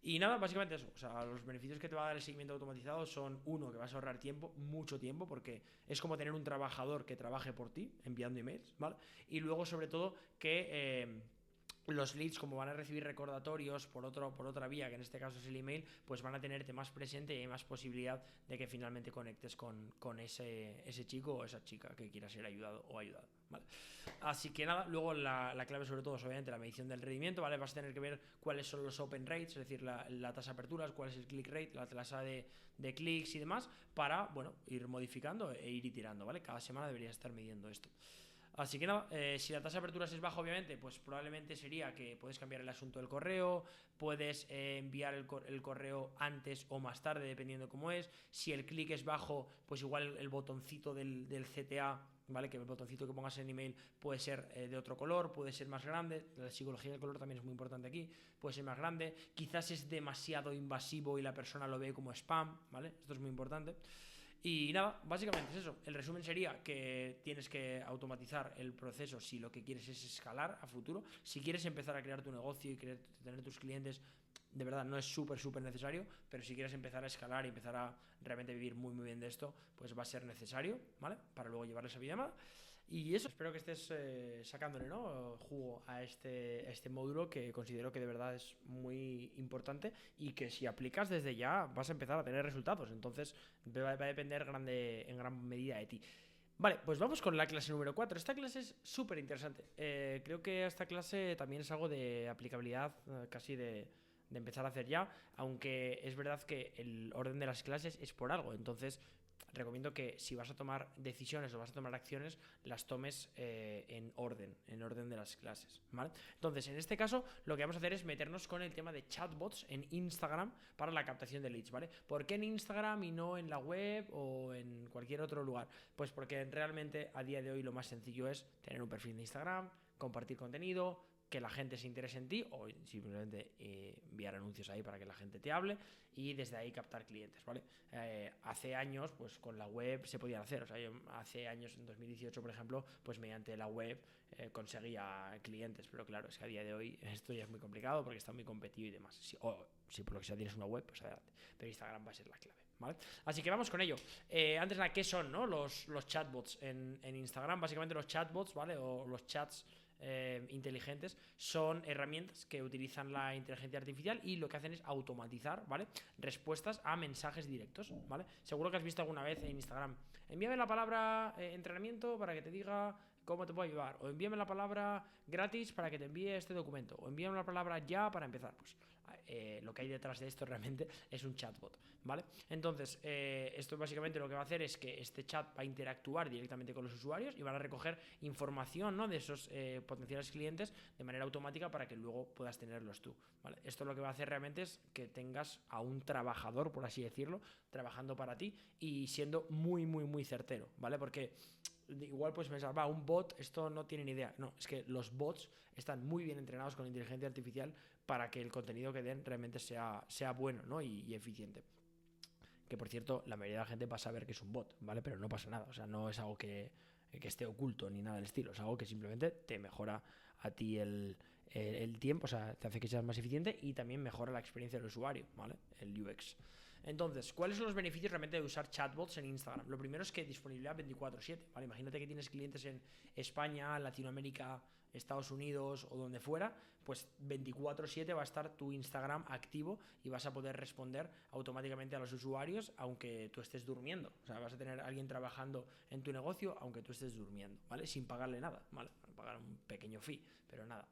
Y nada, básicamente eso. O sea, los beneficios que te va a dar el seguimiento automatizado son, uno, que vas a ahorrar tiempo, mucho tiempo, porque es como tener un trabajador que trabaje por ti enviando emails, ¿vale? Y luego, sobre todo, que los leads, como van a recibir recordatorios por otra vía, que en este caso es el email, pues van a tenerte más presente y hay más posibilidad de que finalmente conectes con ese chico o esa chica que quiera ser ayudado o ayudada, ¿vale? Así que nada, luego la clave sobre todo es obviamente la medición del rendimiento, ¿vale? Vas a tener que ver cuáles son los open rates, es decir, la tasa de aperturas, cuál es el click rate, la tasa de clics y demás, para, bueno, ir modificando e ir iterando, ¿vale? Cada semana deberías estar midiendo esto. Así que nada, si la tasa de aperturas es baja, obviamente, pues probablemente sería que puedes cambiar el asunto del correo, puedes enviar el correo antes o más tarde, dependiendo cómo es. Si el clic es bajo, pues igual el botoncito del CTA, ¿vale? Que el botoncito que pongas en email puede ser de otro color, puede ser más grande. La psicología del color también es muy importante aquí. Puede ser más grande. Quizás es demasiado invasivo y la persona lo ve como spam, ¿vale? Esto es muy importante. Y nada, básicamente es eso. El resumen sería que tienes que automatizar el proceso si lo que quieres es escalar a futuro. Si quieres empezar a crear tu negocio y tener tus clientes, de verdad no es súper necesario, pero si quieres empezar a escalar y empezar a realmente vivir muy bien de esto, pues va a ser necesario, ¿vale? Para luego llevarles a videollamada. Y eso, espero que estés sacándole, ¿no?, jugo a este módulo, que considero que de verdad es muy importante y que si aplicas desde ya vas a empezar a tener resultados. Entonces va a depender en gran medida de ti. Vale, pues vamos con la clase número 4. Esta clase es súper interesante. Creo que esta clase también es algo de aplicabilidad casi de empezar a hacer ya, aunque es verdad que el orden de las clases es por algo. Entonces recomiendo que si vas a tomar decisiones o vas a tomar acciones, las tomes en orden de las clases, ¿vale? Entonces, en este caso, lo que vamos a hacer es meternos con el tema de chatbots en Instagram para la captación de leads, ¿vale? ¿Por qué en Instagram y no en la web o en cualquier otro lugar? Pues porque realmente a día de hoy lo más sencillo es tener un perfil de Instagram, compartir contenido, que la gente se interese en ti, o simplemente enviar anuncios ahí para que la gente te hable y desde ahí captar clientes, ¿vale? Hace años, pues con la web se podía hacer. O sea, yo hace años, en 2018, por ejemplo, pues mediante la web conseguía clientes, pero claro, es que a día de hoy esto ya es muy complicado porque está muy competido y demás. Si por lo que sea tienes una web, pues adelante. Pero Instagram va a ser la clave, ¿vale? Así que vamos con ello. Antes nada, ¿qué son, no, los chatbots en Instagram? Básicamente los chatbots, ¿vale? O los chats inteligentes son herramientas que utilizan la inteligencia artificial y lo que hacen es automatizar, ¿vale?, respuestas a mensajes directos, ¿vale? Seguro que has visto alguna vez en Instagram: envíame la palabra entrenamiento para que te diga cómo te puedo ayudar, o envíame la palabra gratis para que te envíe este documento, o envíame la palabra ya para empezar. Pues lo que hay detrás de esto realmente es un chatbot, ¿vale? Entonces, esto básicamente lo que va a hacer es que este chat va a interactuar directamente con los usuarios y van a recoger información, ¿no?, de esos potenciales clientes de manera automática para que luego puedas tenerlos tú, ¿vale? Esto lo que va a hacer realmente es que tengas a un trabajador, por así decirlo, trabajando para ti y siendo muy certero, ¿vale? Porque igual pues pensar, un bot, esto no tiene ni idea. No, es que los bots están muy bien entrenados con inteligencia artificial para que el contenido que den realmente sea bueno, ¿no?, y eficiente. Que por cierto, la mayoría de la gente va a saber que es un bot, ¿vale? Pero no pasa nada, o sea, no es algo que esté oculto ni nada del estilo, es algo que simplemente te mejora a ti el tiempo, o sea, te hace que seas más eficiente y también mejora la experiencia del usuario, ¿vale? El UX. Entonces, ¿cuáles son los beneficios realmente de usar chatbots en Instagram? Lo primero es que disponibilidad 24/7, ¿vale? Imagínate que tienes clientes en España, Latinoamérica, Estados Unidos o donde fuera, pues 24/7 va a estar tu Instagram activo y vas a poder responder automáticamente a los usuarios aunque tú estés durmiendo. O sea, vas a tener a alguien trabajando en tu negocio aunque tú estés durmiendo, ¿vale? Sin pagarle nada, ¿vale? Pagar un pequeño fee, pero nada.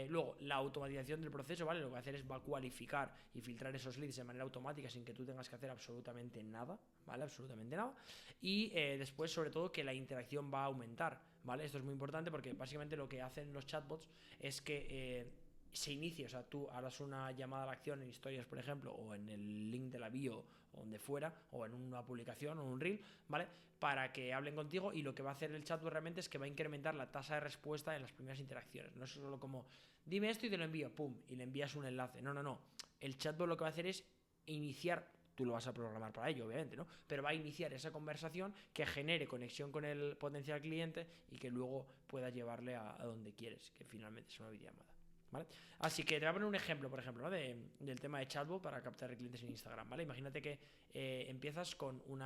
Luego, la automatización del proceso, ¿vale? Lo que va a hacer es va a cualificar y filtrar esos leads de manera automática sin que tú tengas que hacer absolutamente nada, ¿vale? Absolutamente nada. Y después, sobre todo, que la interacción va a aumentar, ¿vale? Esto es muy importante porque básicamente lo que hacen los chatbots es que se inicie, o sea, tú harás una llamada a la acción en historias, por ejemplo, o en el link de la bio, o donde fuera, o en una publicación o un reel, ¿vale? Para que hablen contigo, y lo que va a hacer el chatbot realmente es que va a incrementar la tasa de respuesta en las primeras interacciones. No es solo como, dime esto y te lo envío, pum, y le envías un enlace. No. El chatbot lo que va a hacer es iniciar. Tú lo vas a programar para ello, obviamente, ¿no? Pero va a iniciar esa conversación que genere conexión con el potencial cliente y que luego pueda llevarle a donde quieres, que finalmente es una videollamada, ¿vale? Así que te voy a poner un ejemplo, por ejemplo, ¿no? Del tema de chatbot para captar clientes en Instagram, ¿vale? Imagínate que empiezas con un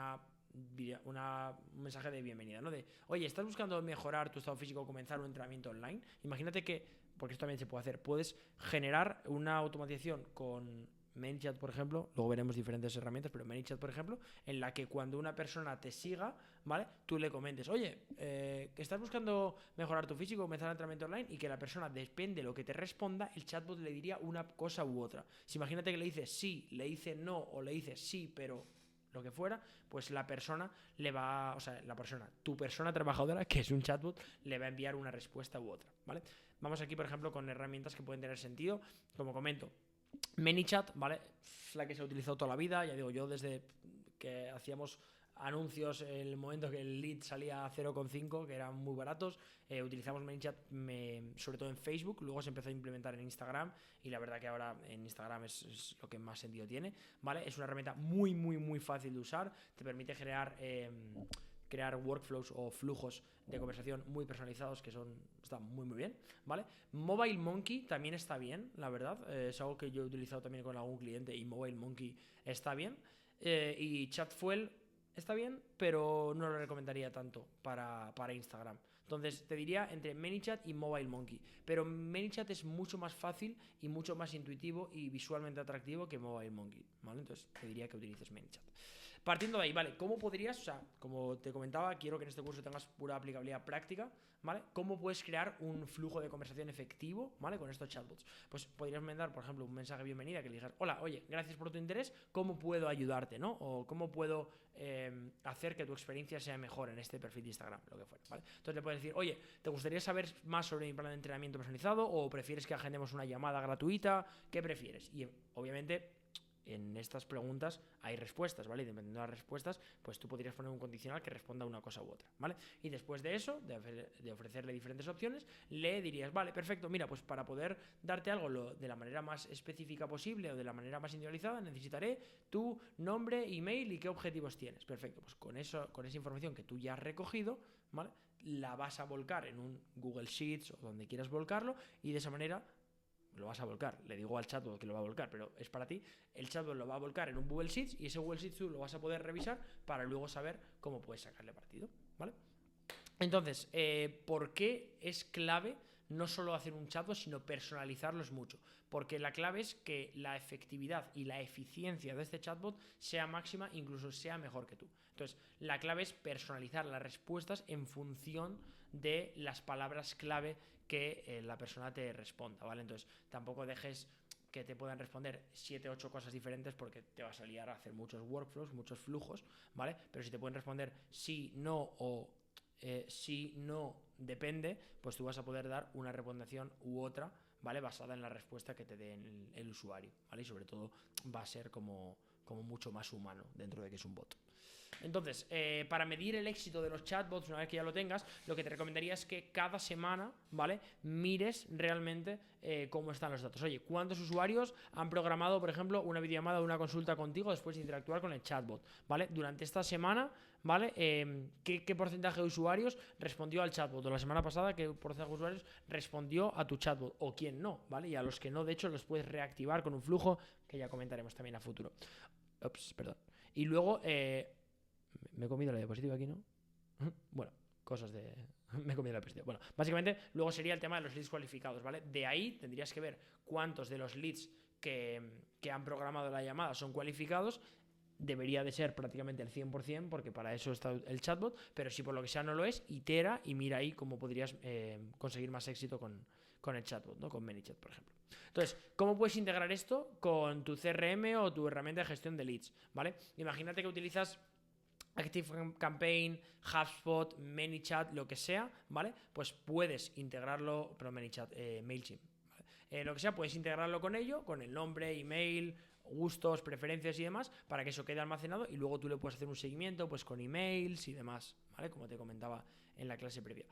mensaje de bienvenida, ¿no? De, oye, ¿estás buscando mejorar tu estado físico o comenzar un entrenamiento online? Imagínate que, porque esto también se puede hacer, puedes generar una automatización con ManyChat, por ejemplo, luego veremos diferentes herramientas, pero ManyChat, por ejemplo, en la que cuando una persona te siga, ¿vale? Tú le comentes, oye, que estás buscando mejorar tu físico, comenzar el entrenamiento online, y que la persona, depende de lo que te responda, el chatbot le diría una cosa u otra. Si imagínate que le dices sí, le dice no, o le dice sí, pero lo que fuera, pues la persona le va, o sea, tu persona trabajadora, que es un chatbot, le va a enviar una respuesta u otra, ¿vale? Vamos aquí, por ejemplo, con herramientas que pueden tener sentido, como comento. ManyChat, ¿vale? Es la que se ha utilizado toda la vida, ya digo, yo desde que hacíamos anuncios en el momento que el lead salía a 0,5, que eran muy baratos, utilizamos ManyChat sobre todo en Facebook, luego se empezó a implementar en Instagram, y la verdad que ahora en Instagram es lo que más sentido tiene, ¿vale? Es una herramienta muy fácil de usar, te permite crear workflows o flujos de conversación muy personalizados que están muy bien, ¿vale? Mobile Monkey también está bien, la verdad, es algo que yo he utilizado también con algún cliente, y Mobile Monkey está bien, y Chatfuel está bien, pero no lo recomendaría tanto para Instagram. Entonces te diría entre ManyChat y Mobile Monkey, pero ManyChat es mucho más fácil y mucho más intuitivo y visualmente atractivo que Mobile Monkey, ¿vale? Entonces te diría que utilices ManyChat. Partiendo de ahí, ¿vale? ¿Cómo podrías, o sea, como te comentaba, quiero que en este curso tengas pura aplicabilidad práctica, ¿vale? ¿Cómo puedes crear un flujo de conversación efectivo, ¿vale? Con estos chatbots. Pues podrías mandar, por ejemplo, un mensaje de bienvenida que le digas, hola, oye, gracias por tu interés, ¿cómo puedo ayudarte, ¿no? O ¿cómo puedo hacer que tu experiencia sea mejor en este perfil de Instagram? Lo que fuera, ¿vale? Entonces le puedes decir, oye, ¿te gustaría saber más sobre mi plan de entrenamiento personalizado? ¿O prefieres que agendemos una llamada gratuita? ¿Qué prefieres? Y obviamente en estas preguntas hay respuestas, ¿vale? Y dependiendo de las respuestas, pues tú podrías poner un condicional que responda a una cosa u otra, ¿vale? Y después de eso, de ofrecerle diferentes opciones, le dirías, vale, perfecto, mira, pues para poder darte algo de la manera más específica posible o de la manera más individualizada, necesitaré tu nombre, email y qué objetivos tienes. Perfecto, pues con esa información que tú ya has recogido, ¿vale? La vas a volcar en un Google Sheets o donde quieras volcarlo, y de esa manera lo vas a volcar. Le digo al chatbot que lo va a volcar, pero es para ti. El chatbot lo va a volcar en un Google Sheets, y ese Google Sheets tú lo vas a poder revisar para luego saber cómo puedes sacarle partido, ¿vale? Entonces, ¿por qué es clave no solo hacer un chatbot, sino personalizarlos mucho? Porque la clave es que la efectividad y la eficiencia de este chatbot sea máxima, incluso sea mejor que tú. Entonces, la clave es personalizar las respuestas en función de las palabras clave que la persona te responda, ¿vale? Entonces, tampoco dejes que te puedan responder 7, 8 cosas diferentes, porque te vas a liar a hacer muchos workflows, muchos flujos, ¿vale? Pero si te pueden responder sí, no o si no, depende, pues tú vas a poder dar una recomendación u otra, ¿vale? Basada en la respuesta que te dé el usuario, ¿vale? Y sobre todo va a ser como mucho más humano dentro de que es un bot. Entonces, para medir el éxito de los chatbots, una vez que ya lo tengas, lo que te recomendaría es que cada semana, ¿vale?, mires realmente cómo están los datos. Oye, ¿cuántos usuarios han programado, por ejemplo, una videollamada o una consulta contigo después de interactuar con el chatbot? ¿Vale? Durante esta semana, ¿vale? ¿Qué porcentaje de usuarios respondió al chatbot? O la semana pasada, ¿qué porcentaje de usuarios respondió a tu chatbot? O quién no, ¿vale? Y a los que no, de hecho, los puedes reactivar con un flujo que ya comentaremos también a futuro. Ups, perdón. Y luego, me he comido la diapositiva aquí, ¿no? Bueno, cosas de... me he comido la diapositiva. Bueno, básicamente, luego sería el tema de los leads cualificados, ¿vale? De ahí tendrías que ver cuántos de los leads que han programado la llamada son cualificados. Debería de ser prácticamente el 100%, porque para eso está el chatbot, pero si por lo que sea no lo es, itera y mira ahí cómo podrías conseguir más éxito con el chatbot, ¿no? Con ManyChat, por ejemplo. Entonces, ¿cómo puedes integrar esto con tu CRM o tu herramienta de gestión de leads? ¿Vale? Imagínate que utilizas ActiveCampaign, HubSpot, ManyChat, lo que sea, ¿vale? Pues puedes integrarlo, pero ManyChat, MailChimp, ¿vale? Lo que sea, puedes integrarlo con ello, con el nombre, email, gustos, preferencias y demás, para que eso quede almacenado y luego tú le puedes hacer un seguimiento pues con emails y demás, ¿vale? Como te comentaba en la clase previa.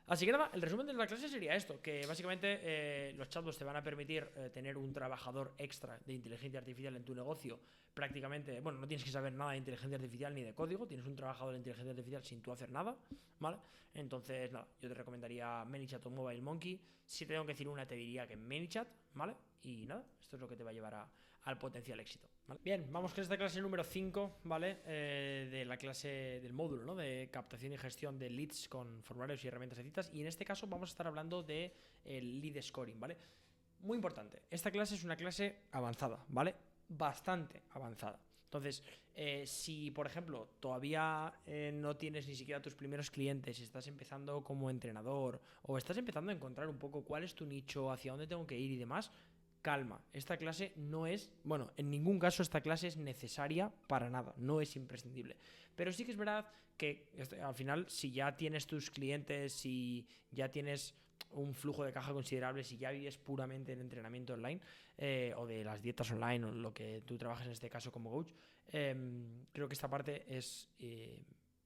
Así que nada, el resumen de la clase sería esto, que básicamente los chatbots te van a permitir tener un trabajador extra de inteligencia artificial en tu negocio. Prácticamente, bueno, no tienes que saber nada de inteligencia artificial ni de código, tienes un trabajador de inteligencia artificial sin tú hacer nada, ¿vale? Entonces, nada, yo te recomendaría ManyChat o MobileMonkey. Si te tengo que decir una, te diría que ManyChat, ¿vale? Y nada, esto es lo que te va a llevar al potencial éxito, ¿vale? Bien, vamos con esta clase número 5, ¿vale? De la clase del módulo, ¿no? De captación y gestión de leads con formularios y herramientas de citas. Y en este caso vamos a estar hablando de el lead scoring, ¿vale? Muy importante, esta clase es una clase avanzada, ¿vale? Bastante avanzada. Entonces, si por ejemplo todavía no tienes ni siquiera tus primeros clientes, estás empezando como entrenador o estás empezando a encontrar un poco cuál es tu nicho, hacia dónde tengo que ir y demás, calma, esta clase no es, bueno, en ningún caso esta clase es necesaria para nada, no es imprescindible. Pero sí que es verdad que al final, si ya tienes tus clientes, si ya tienes un flujo de caja considerable, si ya vives puramente en entrenamiento online o de las dietas online o lo que tú trabajas en este caso como coach, creo que esta parte es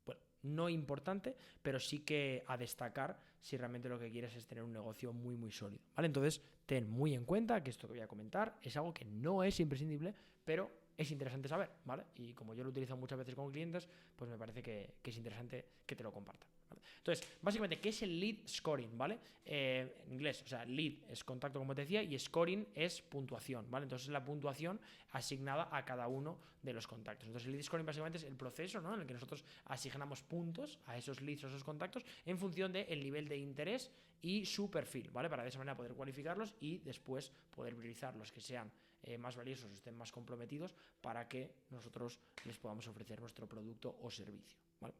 bueno, no importante, pero sí que a destacar si realmente lo que quieres es tener un negocio muy muy sólido, ¿vale? Entonces ten muy en cuenta que esto que voy a comentar es algo que no es imprescindible, pero es interesante saber, ¿vale? Y como yo lo utilizo muchas veces con clientes, pues me parece que es interesante que te lo compartan, ¿vale? Entonces, básicamente, ¿qué es el lead scoring? ¿Vale? En inglés, o sea, lead es contacto, como te decía, y scoring es puntuación, ¿vale? Entonces, es la puntuación asignada a cada uno de los contactos. Entonces, el lead scoring básicamente es el proceso, ¿no? En el que nosotros asignamos puntos a esos leads o esos contactos en función del nivel de interés y su perfil, ¿vale? Para de esa manera poder cualificarlos y después poder priorizar los que sean más valiosos, estén más comprometidos para que nosotros les podamos ofrecer nuestro producto o servicio, ¿vale?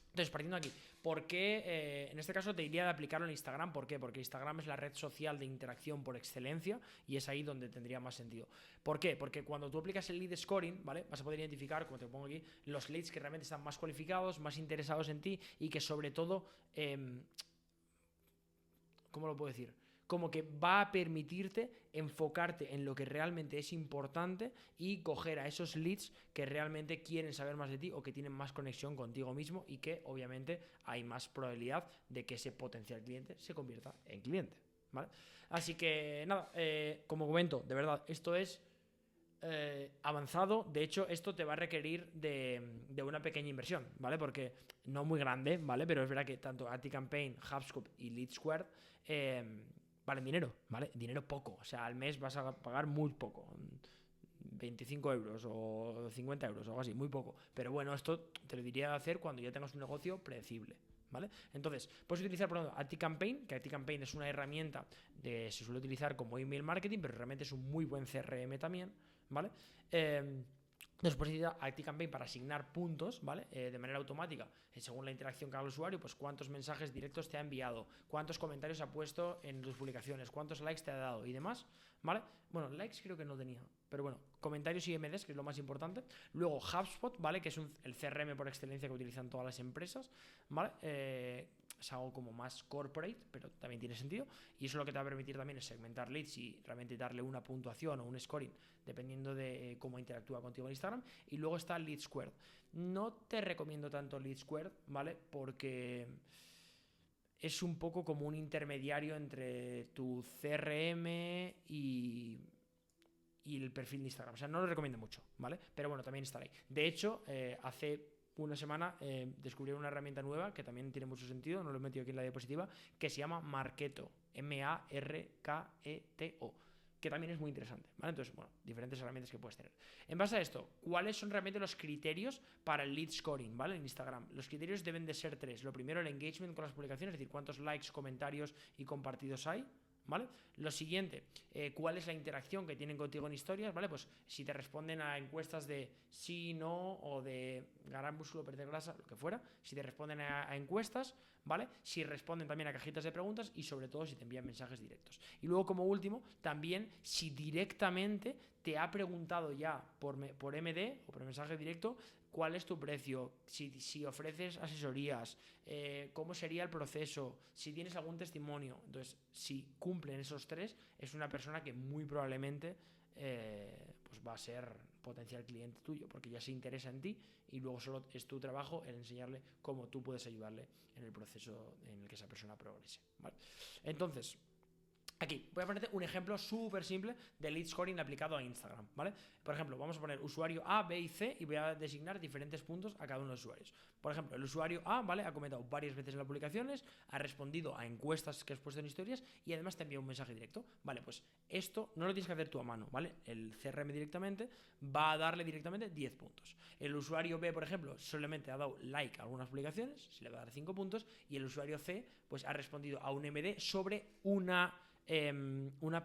Entonces, partiendo de aquí, ¿por qué? En este caso te diría de aplicarlo en Instagram. ¿Por qué? Porque Instagram es la red social de interacción por excelencia y es ahí donde tendría más sentido. ¿Por qué? Porque cuando tú aplicas el lead scoring, ¿vale? Vas a poder identificar, como te pongo aquí, los leads que realmente están más cualificados, más interesados en ti y que sobre todo, ¿cómo lo puedo decir? Como que va a permitirte enfocarte en lo que realmente es importante y coger a esos leads que realmente quieren saber más de ti o que tienen más conexión contigo mismo y que obviamente hay más probabilidad de que ese potencial cliente se convierta en cliente, ¿vale? Así que nada, como comento, de verdad, esto es avanzado. De hecho, esto te va a requerir de una pequeña inversión, ¿vale? Porque no muy grande, ¿vale? Pero es verdad que tanto ActiveCampaign, HubSpot y LeadSquared valen dinero, ¿vale? Dinero poco, o sea, al mes vas a pagar muy poco, 25 euros o 50 euros o algo así, muy poco. Pero bueno, esto te lo diría de hacer cuando ya tengas un negocio predecible, ¿vale? Entonces, puedes utilizar, por ejemplo, ActiveCampaign, que ActiveCampaign es una herramienta se suele utilizar como email marketing, pero realmente es un muy buen CRM también, ¿vale? Entonces puedes utilizar ActiveCampaign para asignar puntos, ¿vale? De manera automática, según la interacción que haga el usuario, pues cuántos mensajes directos te ha enviado, cuántos comentarios ha puesto en tus publicaciones, cuántos likes te ha dado y demás, ¿vale? Bueno, likes creo que no tenía, pero bueno, comentarios y MDs, que es lo más importante. Luego HubSpot, ¿vale? Que es el CRM por excelencia que utilizan todas las empresas, ¿vale? Es algo como más corporate, pero también tiene sentido. Y eso lo que te va a permitir también es segmentar leads y realmente darle una puntuación o un scoring dependiendo de cómo interactúa contigo en Instagram. Y luego está LeadSquared. No te recomiendo tanto LeadSquared, ¿vale? Porque es un poco como un intermediario entre tu CRM y el perfil de Instagram. O sea, no lo recomiendo mucho, ¿vale? Pero bueno, también está ahí. De hecho, hace una semana descubrí una herramienta nueva que también tiene mucho sentido, no lo he metido aquí en la diapositiva, que se llama Marketo, Marketo, que también es muy interesante, ¿vale? Entonces, bueno, diferentes herramientas que puedes tener. En base a esto, ¿cuáles son realmente los criterios para el lead scoring, ¿vale? En Instagram. Los criterios deben de ser 3. Lo primero, el engagement con las publicaciones, es decir, cuántos likes, comentarios y compartidos hay, ¿vale? Lo siguiente, ¿cuál es la interacción que tienen contigo en historias? ¿Vale? Pues si te responden a encuestas de sí, no, o de ganar músculo, perder grasa, lo que fuera, si te responden a encuestas, ¿vale? Si responden también a cajitas de preguntas y sobre todo si te envían mensajes directos. Y luego, como último, también si directamente te ha preguntado ya por MD o por mensaje directo cuál es tu precio, si ofreces asesorías, cómo sería el proceso, si tienes algún testimonio. Entonces, si cumplen esos 3, es una persona que muy probablemente pues va a ser potencial cliente tuyo, porque ya se interesa en ti y luego solo es tu trabajo el enseñarle cómo tú puedes ayudarle en el proceso en el que esa persona progrese, ¿vale? Entonces, aquí voy a ponerte un ejemplo súper simple de lead scoring aplicado a Instagram, ¿vale? Por ejemplo, vamos a poner usuario A, B y C y voy a designar diferentes puntos a cada uno de los usuarios. Por ejemplo, el usuario A, ¿vale? Ha comentado varias veces en las publicaciones, ha respondido a encuestas que has puesto en historias y además te envía un mensaje directo. Vale, pues esto no lo tienes que hacer tú a mano, ¿vale? El CRM directamente va a darle directamente 10 puntos. El usuario B, por ejemplo, solamente ha dado like a algunas publicaciones, se le va a dar 5 puntos, y el usuario C, pues ha respondido a un MD sobre una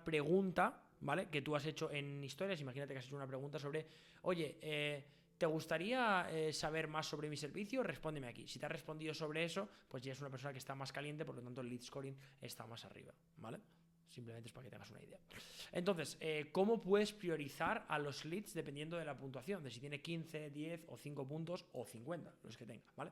pregunta, ¿vale? Que tú has hecho en historias. Imagínate que has hecho una pregunta sobre, oye, ¿te gustaría saber más sobre mi servicio? Respóndeme aquí. Si te has respondido sobre eso, pues ya es una persona que está más caliente, por lo tanto el lead scoring está más arriba, ¿vale? Simplemente es para que tengas una idea. Entonces, ¿cómo puedes priorizar a los leads dependiendo de la puntuación? De si tiene 15, 10 o 5 puntos o 50, los que tenga, ¿vale?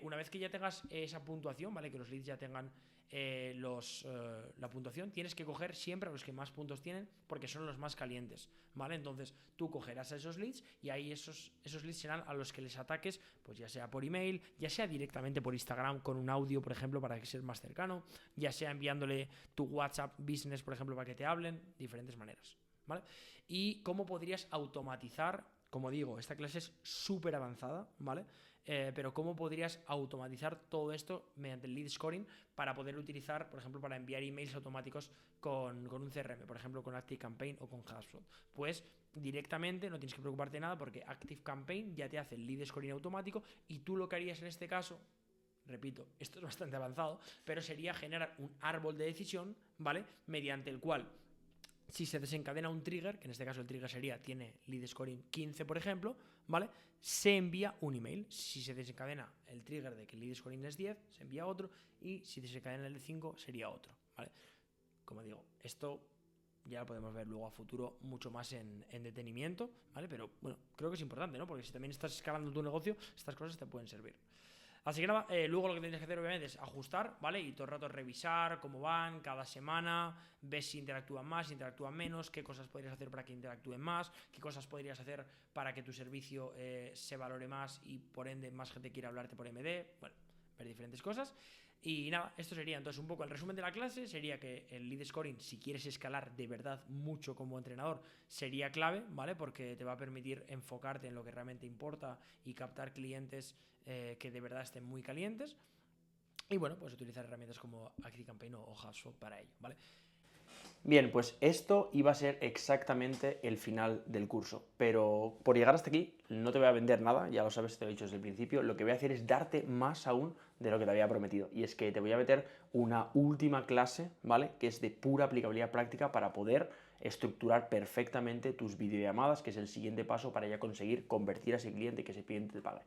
Una vez que ya tengas esa puntuación, ¿vale? Que los leads ya tengan la puntuación, tienes que coger siempre a los que más puntos tienen porque son los más calientes, ¿vale? Entonces tú cogerás a esos leads y ahí esos leads serán a los que les ataques, pues ya sea por email, ya sea directamente por Instagram con un audio, por ejemplo, para que sea más cercano, ya sea enviándole tu WhatsApp Business, por ejemplo, para que te hablen, diferentes maneras, ¿vale? Y cómo podrías automatizar, como digo, esta clase es súper avanzada, ¿vale? Pero cómo podrías automatizar todo esto mediante el lead scoring para poder utilizar, por ejemplo, para enviar emails automáticos con un CRM, por ejemplo, con ActiveCampaign o con HubSpot. Pues directamente no tienes que preocuparte de nada porque ActiveCampaign ya te hace el lead scoring automático y tú lo que harías en este caso, repito, esto es bastante avanzado, pero sería generar un árbol de decisión, ¿vale? Mediante el cual, si se desencadena un trigger, que en este caso el trigger tiene lead scoring 15, por ejemplo, ¿vale? Se envía un email. Si se desencadena el trigger de que el lead scoring es 10, se envía otro, y si se desencadena el de 5, sería otro, ¿vale? Como digo, esto ya lo podemos ver luego a futuro mucho más en detenimiento, ¿vale? Pero bueno, creo que es importante, ¿no? Porque si también estás escalando tu negocio, estas cosas te pueden servir. Así que nada, luego lo que tienes que hacer obviamente es ajustar, ¿vale? Y todo el rato revisar cómo van cada semana, ves si interactúan más, si interactúan menos, qué cosas podrías hacer para que interactúen más, qué cosas podrías hacer para que tu servicio se valore más y por ende más gente quiera hablarte por MD, bueno, ver diferentes cosas. Y nada, esto sería entonces un poco el resumen de la clase. Sería que el lead scoring, si quieres escalar de verdad mucho como entrenador, sería clave, ¿vale? Porque te va a permitir enfocarte en lo que realmente importa y captar clientes que de verdad estén muy calientes. Y bueno, puedes utilizar herramientas como ActiveCampaign o HubSpot para ello, ¿vale? Bien, pues esto iba a ser exactamente el final del curso, pero por llegar hasta aquí no te voy a vender nada, ya lo sabes, te lo he dicho desde el principio. Lo que voy a hacer es darte más aún de lo que te había prometido, y es que te voy a meter una última clase, ¿vale? Que es de pura aplicabilidad práctica para poder estructurar perfectamente tus videollamadas, que es el siguiente paso para ya conseguir convertir a ese cliente y que ese cliente te pague.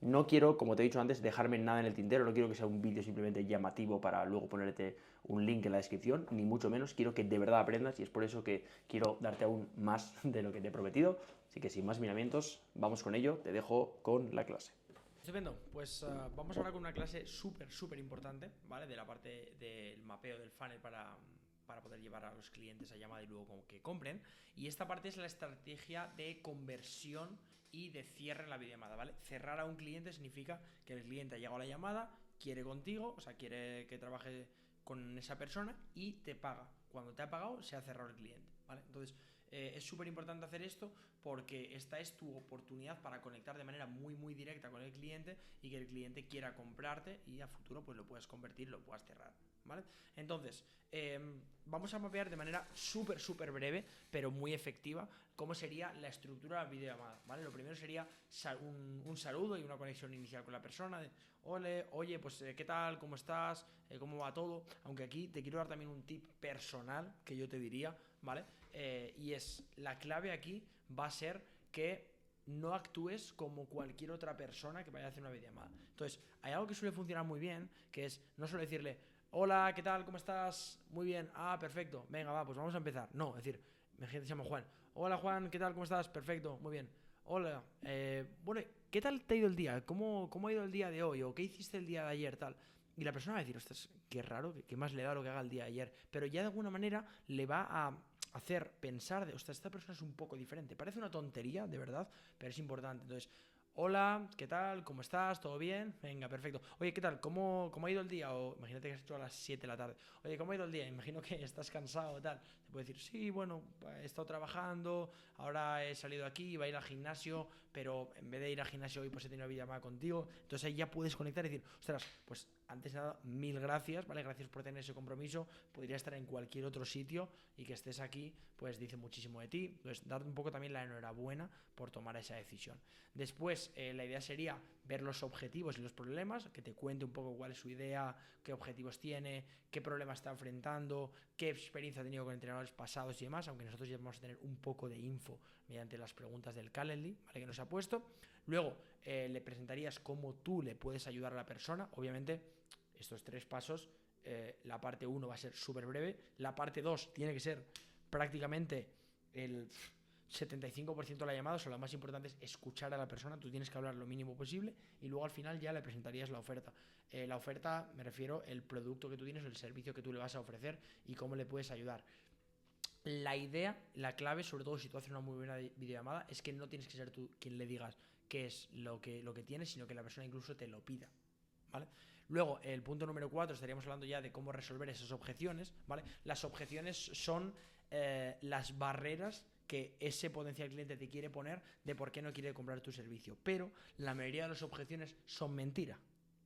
No quiero, como te he dicho antes, dejarme nada en el tintero, no quiero que sea un vídeo simplemente llamativo para luego ponerte un link en la descripción, ni mucho menos. Quiero que de verdad aprendas y es por eso que quiero darte aún más de lo que te he prometido. Así que sin más miramientos, vamos con ello, te dejo con la clase. Estupendo, pues vamos ahora con una clase súper importante, ¿vale? De la parte del mapeo del funnel para poder llevar a los clientes a llamada y luego como que compren. Y esta parte es la estrategia de conversión y de cierre en la videollamada, ¿vale? Cerrar a un cliente significa que el cliente ha llegado a la llamada, quiere contigo, o sea, quiere que trabaje con esa persona y te paga. Cuando te ha pagado, se ha cerrado el cliente, ¿vale? Entonces, es súper importante hacer esto porque esta es tu oportunidad para conectar de manera muy directa con el cliente y que el cliente quiera comprarte y a futuro pues lo puedas convertir, lo puedas cerrar, ¿vale? Entonces, vamos a mapear de manera súper breve, pero muy efectiva, cómo sería la estructura de la videollamada, ¿vale? Lo primero sería un saludo y una conexión inicial con la persona, de oye, pues ¿qué tal? ¿Cómo estás? ¿Cómo va todo? Aunque aquí te quiero dar también un tip personal que yo te diría, ¿vale? Y es, la clave aquí va a ser que no actúes como cualquier otra persona que vaya a hacer una videollamada. Entonces, hay algo que suele funcionar muy bien, que es no solo decirle, hola, ¿qué tal? ¿Cómo estás? Muy bien. Ah, perfecto. Venga, va, pues vamos a empezar. No, es decir, imagínate que se llama Juan. Hola, Juan, ¿qué tal? ¿Cómo estás? Perfecto, muy bien. Hola, bueno, ¿qué tal te ha ido el día? ¿Cómo ha ido el día de hoy? ¿O qué hiciste el día de ayer? Tal. Y la persona va a decir, ostras, qué raro, qué más le da lo que haga el día de ayer. Pero ya de alguna manera le va a hacer pensar de, ostras, esta persona es un poco diferente. Parece una tontería, de verdad, pero es importante. Entonces, hola, ¿qué tal? ¿Cómo estás? ¿Todo bien? Venga, perfecto. Oye, ¿qué tal? ¿Cómo ha ido el día? O imagínate que has hecho a las 7 de la tarde. Oye, ¿cómo ha ido el día? Imagino que estás cansado o tal. Te puede decir, sí, bueno, he estado trabajando, ahora he salido aquí, iba a ir al gimnasio, pero en vez de ir al gimnasio hoy pues he tenido una videollamada contigo. Entonces ahí ya puedes conectar y decir, ostras, pues antes de nada, mil gracias, ¿vale? Gracias por tener ese compromiso. Podría estar en cualquier otro sitio y que estés aquí, pues dice muchísimo de ti. Entonces, darte un poco también la enhorabuena por tomar esa decisión. Después, la idea sería ver los objetivos y los problemas, que te cuente un poco cuál es su idea, qué objetivos tiene, qué problemas está enfrentando, qué experiencia ha tenido con entrenadores pasados y demás, aunque nosotros ya vamos a tener un poco de info mediante las preguntas del Calendly, ¿vale? Que nos ha puesto. Luego, le presentarías cómo tú le puedes ayudar a la persona. Obviamente, estos 3 pasos, la parte 1 va a ser súper breve, la parte 2 tiene que ser prácticamente el 75% de la llamada, o sea, lo más importante es escuchar a la persona, tú tienes que hablar lo mínimo posible y luego al final ya le presentarías la oferta. La oferta, me refiero, el producto que tú tienes o el servicio que tú le vas a ofrecer y cómo le puedes ayudar. La idea, la clave, sobre todo si tú haces una muy buena videollamada, es que no tienes que ser tú quien le digas qué es lo que tienes, sino que la persona incluso te lo pida, ¿vale? Luego, el punto número 4, estaríamos hablando ya de cómo resolver esas objeciones, ¿vale? Las objeciones son las barreras que ese potencial cliente te quiere poner de por qué no quiere comprar tu servicio. Pero la mayoría de las objeciones son mentira,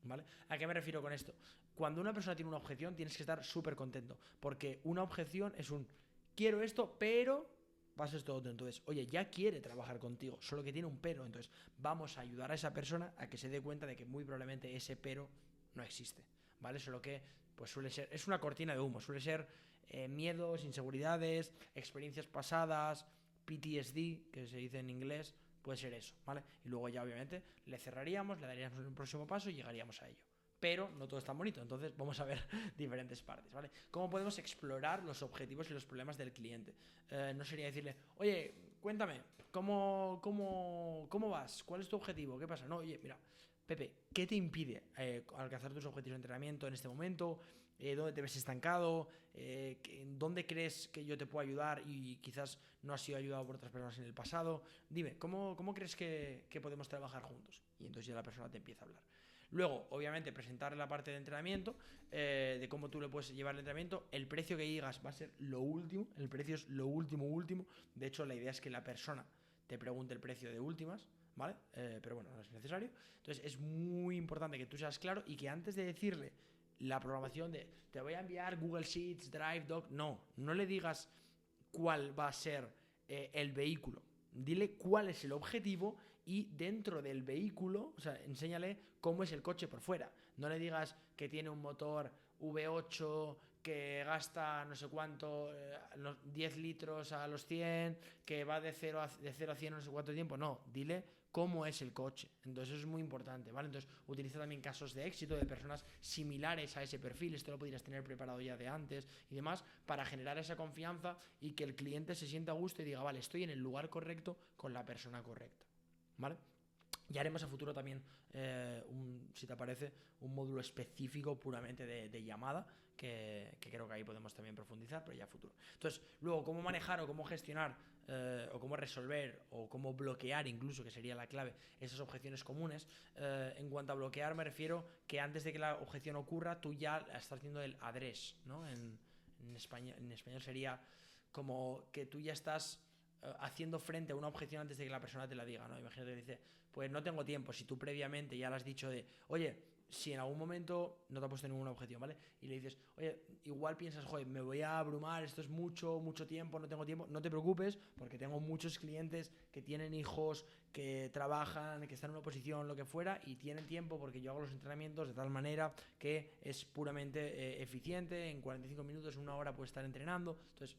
¿vale? ¿A qué me refiero con esto? Cuando una persona tiene una objeción, tienes que estar súper contento, porque una objeción es un quiero esto, pero pasa esto otro. Entonces, oye, ya quiere trabajar contigo, solo que tiene un pero. Entonces, vamos a ayudar a esa persona a que se dé cuenta de que muy probablemente ese pero no existe, ¿vale? Solo que, pues suele ser, es una cortina de humo, suele ser miedos, inseguridades, experiencias pasadas, PTSD, que se dice en inglés, puede ser eso, ¿vale? Y luego ya obviamente le cerraríamos, le daríamos un próximo paso y llegaríamos a ello. Pero no todo es tan bonito, entonces vamos a ver diferentes partes, ¿vale? ¿Cómo podemos explorar los objetivos y los problemas del cliente? No sería decirle, oye, cuéntame, ¿cómo vas? ¿Cuál es tu objetivo? ¿Qué pasa? No, oye, mira, Pepe, ¿qué te impide alcanzar tus objetivos de entrenamiento en este momento? ¿Dónde te ves estancado? ¿Dónde crees que yo te puedo ayudar y quizás no has sido ayudado por otras personas en el pasado? Dime, ¿cómo crees que podemos trabajar juntos? Y entonces ya la persona te empieza a hablar. Luego, obviamente, presentar la parte de entrenamiento, de cómo tú le puedes llevar el entrenamiento. El precio que digas va a ser lo último, el precio es lo último. De hecho, la idea es que la persona te pregunte el precio de últimas, ¿vale? Pero bueno, no es necesario. Entonces, es muy importante que tú seas claro y que antes de decirle la programación de te voy a enviar Google Sheets, Drive, Doc, no le digas cuál va a ser el vehículo. Dile cuál es el objetivo y dentro del vehículo, o sea, enséñale cómo es el coche por fuera. No le digas que tiene un motor V8 que gasta no sé cuánto, 10 litros a los 100, que va de 0 a 100 no sé cuánto tiempo. No, dile cómo es el coche. Entonces eso es muy importante, ¿vale? Entonces utiliza también casos de éxito de personas similares a ese perfil. Esto lo podrías tener preparado ya de antes y demás para generar esa confianza y que el cliente se sienta a gusto y diga, vale, estoy en el lugar correcto con la persona correcta, ¿vale? Ya haremos a futuro también, si te parece, un módulo específico puramente de llamada, que creo que ahí podemos también profundizar, pero ya a futuro. Entonces, luego, cómo manejar o cómo gestionar o cómo resolver o cómo bloquear incluso, que sería la clave, esas objeciones comunes. En cuanto a bloquear me refiero que antes de que la objeción ocurra, tú ya estás haciendo el address, ¿no? En español sería como que tú ya estás haciendo frente a una objeción antes de que la persona te la diga, ¿no? Imagínate que dice, pues no tengo tiempo, si tú previamente ya le has dicho de, oye, si en algún momento no te ha puesto ninguna objeción, ¿vale? Y le dices, oye, igual piensas, joder, me voy a abrumar, esto es mucho tiempo, no tengo tiempo. No te preocupes, porque tengo muchos clientes que tienen hijos, que trabajan, que están en una posición, lo que fuera, y tienen tiempo porque yo hago los entrenamientos de tal manera que es puramente eficiente. En 45 minutos, en una hora puedes estar entrenando. Entonces,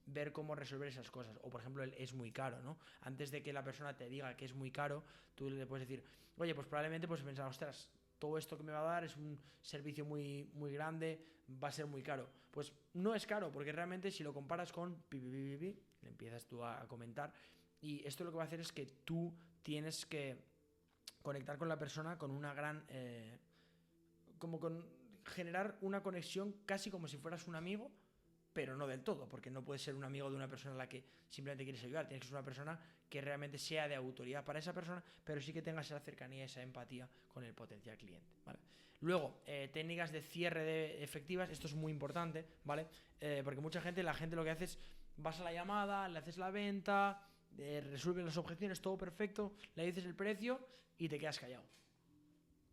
ver cómo resolver esas cosas. O, por ejemplo, es muy caro, ¿no? Antes de que la persona te diga que es muy caro, tú le puedes decir, oye, pues probablemente pues pensar, ostras, todo esto que me va a dar es un servicio muy, muy grande, va a ser muy caro. Pues no es caro, porque realmente si lo comparas con le empiezas tú a comentar, y esto lo que va a hacer es que tú tienes que conectar con la persona con una gran... como con generar una conexión casi como si fueras un amigo, pero no del todo, porque no puedes ser un amigo de una persona a la que simplemente quieres ayudar. Tienes que ser una persona que realmente sea de autoridad para esa persona, pero sí que tengas esa cercanía, esa empatía con el potencial cliente, ¿vale? Luego, técnicas de cierre efectivas. Esto es muy importante, ¿vale? Porque la gente lo que hace es, vas a la llamada, le haces la venta, resuelves las objeciones, todo perfecto, le dices el precio y te quedas callado.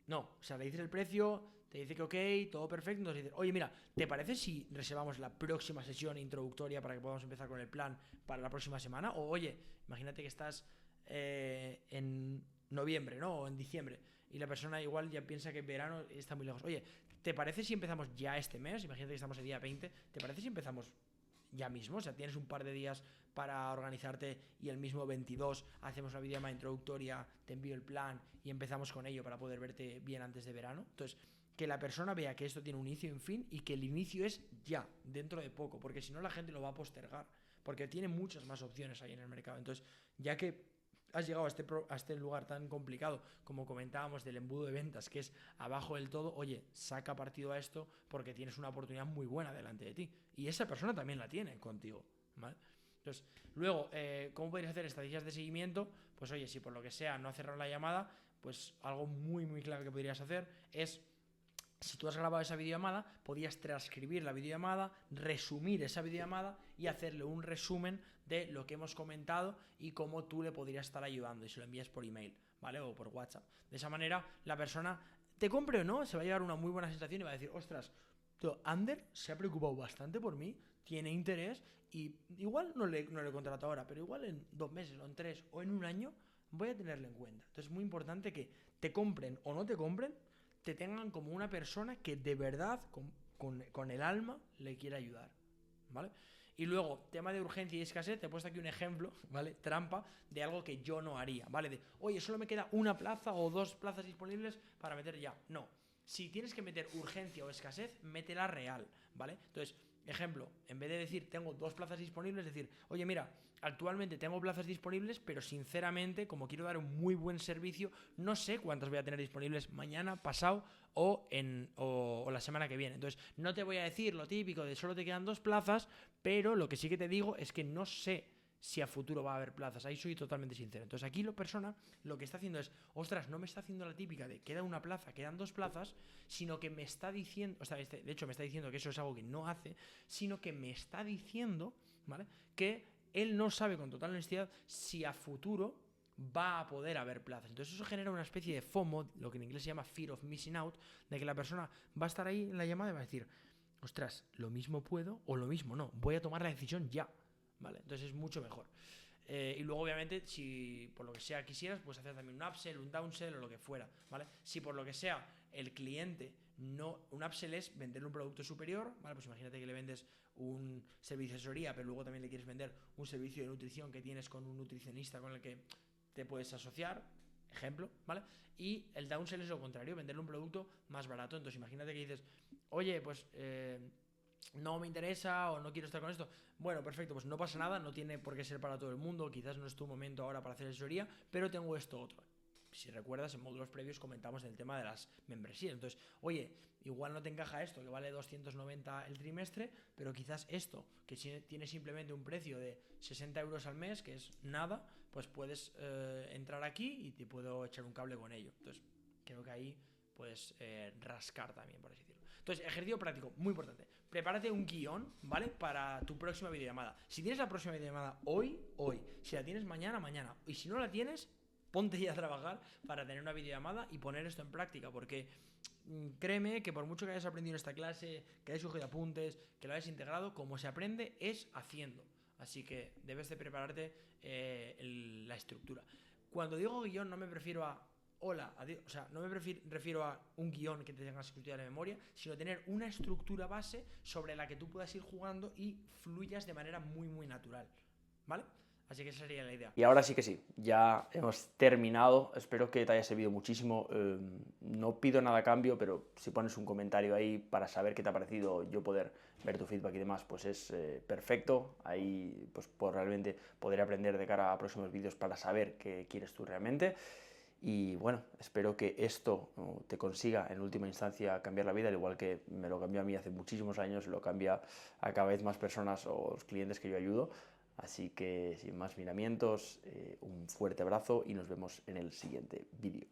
No, o sea, le dices el precio, te dice que ok, todo perfecto, entonces dices, oye, mira, ¿te parece si reservamos la próxima sesión introductoria para que podamos empezar con el plan para la próxima semana? O oye, imagínate que estás en noviembre, ¿no? O en diciembre, y la persona igual ya piensa que verano está muy lejos. Oye, ¿te parece si empezamos ya este mes? Imagínate que estamos el día 20, ¿te parece si empezamos ya mismo? O sea, tienes un par de días para organizarte y el mismo 22 hacemos una videollamada introductoria, te envío el plan y empezamos con ello para poder verte bien antes de verano. Entonces, que la persona vea que esto tiene un inicio y un fin, y que el inicio es ya, dentro de poco, porque si no la gente lo va a postergar, porque tiene muchas más opciones ahí en el mercado. Entonces, ya que has llegado a este lugar tan complicado, como comentábamos, del embudo de ventas, que es abajo del todo, oye, saca partido a esto porque tienes una oportunidad muy buena delante de ti. Y esa persona también la tiene contigo, ¿vale? Entonces, luego, ¿cómo podrías hacer estrategias de seguimiento? Pues oye, si por lo que sea no ha cerrado la llamada, pues algo muy, muy clave que podrías hacer es, si tú has grabado esa videollamada, podías transcribir la videollamada, resumir esa videollamada y hacerle un resumen de lo que hemos comentado y cómo tú le podrías estar ayudando, y se lo envías por email, ¿vale? O por WhatsApp. De esa manera, la persona, te compre o no, se va a llevar una muy buena sensación y va a decir, ostras, Ander se ha preocupado bastante por mí, tiene interés, y igual no le contrato ahora, pero igual en 2 meses o en 3 o en un año voy a tenerle en cuenta. Entonces es muy importante que te compren o no te compren, te tengan como una persona que de verdad, con el alma, le quiere ayudar, ¿vale? Y luego, tema de urgencia y escasez, te he puesto aquí un ejemplo, ¿vale? Trampa, de algo que yo no haría, ¿vale? De, oye, solo me queda una plaza o 2 plazas disponibles para meter ya. No. Si tienes que meter urgencia o escasez, métela real, ¿vale? Entonces, ejemplo, en vez de decir tengo 2 plazas disponibles, decir, oye, mira, actualmente tengo plazas disponibles, pero sinceramente, como quiero dar un muy buen servicio, no sé cuántas voy a tener disponibles mañana, pasado o la semana que viene. Entonces, no te voy a decir lo típico de solo te quedan 2 plazas, pero lo que sí que te digo es que no sé si a futuro va a haber plazas. Ahí soy totalmente sincero. Entonces aquí la persona lo que está haciendo es, ostras, no me está haciendo la típica de queda una plaza, quedan 2 plazas, sino que me está diciendo, o sea, de hecho me está diciendo que eso es algo que no hace, sino que me está diciendo, ¿vale?, que él no sabe con total honestidad si a futuro va a poder haber plazas. Entonces eso genera una especie de FOMO, lo que en inglés se llama Fear of Missing Out, de que la persona va a estar ahí en la llamada y va a decir, ostras, lo mismo puedo o lo mismo no, voy a tomar la decisión ya, ¿vale? Entonces es mucho mejor. Y luego, obviamente, si por lo que sea quisieras, puedes hacer también un upsell, un downsell o lo que fuera, ¿vale? Si por lo que sea el cliente no... Un upsell es venderle un producto superior, ¿vale? Pues imagínate que le vendes un servicio de asesoría, pero luego también le quieres vender un servicio de nutrición que tienes con un nutricionista con el que te puedes asociar, ejemplo, ¿vale? Y el downsell es lo contrario, venderle un producto más barato. Entonces imagínate que dices, oye, pues no me interesa o no quiero estar con esto. Bueno, perfecto, pues no pasa nada, no tiene por qué ser para todo el mundo, quizás no es tu momento ahora para hacer asesoría, pero tengo esto otro. Si recuerdas, en módulos previos comentamos el tema de las membresías. Entonces, oye, igual no te encaja esto, que vale 290 el trimestre, pero quizás esto, que tiene simplemente un precio de 60 euros al mes, que es nada, pues puedes entrar aquí y te puedo echar un cable con ello. Entonces, creo que ahí puedes rascar también, por así decirlo. Entonces, ejercicio práctico, muy importante. Prepárate un guión, ¿vale? Para tu próxima videollamada. Si tienes la próxima videollamada hoy. Si la tienes mañana. Y si no la tienes, ponte ya a trabajar para tener una videollamada y poner esto en práctica, porque créeme que por mucho que hayas aprendido en esta clase, que hayas cogido apuntes, que lo hayas integrado, como se aprende es haciendo. Así que debes de prepararte la estructura. Cuando digo guión no me refiero a hola, adiós, o sea, no me refiero a un guión que te tengas que estudiar de memoria, sino tener una estructura base sobre la que tú puedas ir jugando y fluyas de manera muy, muy natural, ¿vale? Así que esa sería la idea. Y ahora sí que sí, ya hemos terminado. Espero que te haya servido muchísimo. No pido nada a cambio, pero si pones un comentario ahí para saber qué te ha parecido, yo poder ver tu feedback y demás, pues es perfecto. Ahí pues realmente poder aprender de cara a próximos vídeos para saber qué quieres tú realmente. Y bueno, espero que esto te consiga en última instancia cambiar la vida, al igual que me lo cambió a mí hace muchísimos años, lo cambia a cada vez más personas o los clientes que yo ayudo. Así que sin más miramientos, un fuerte abrazo y nos vemos en el siguiente vídeo.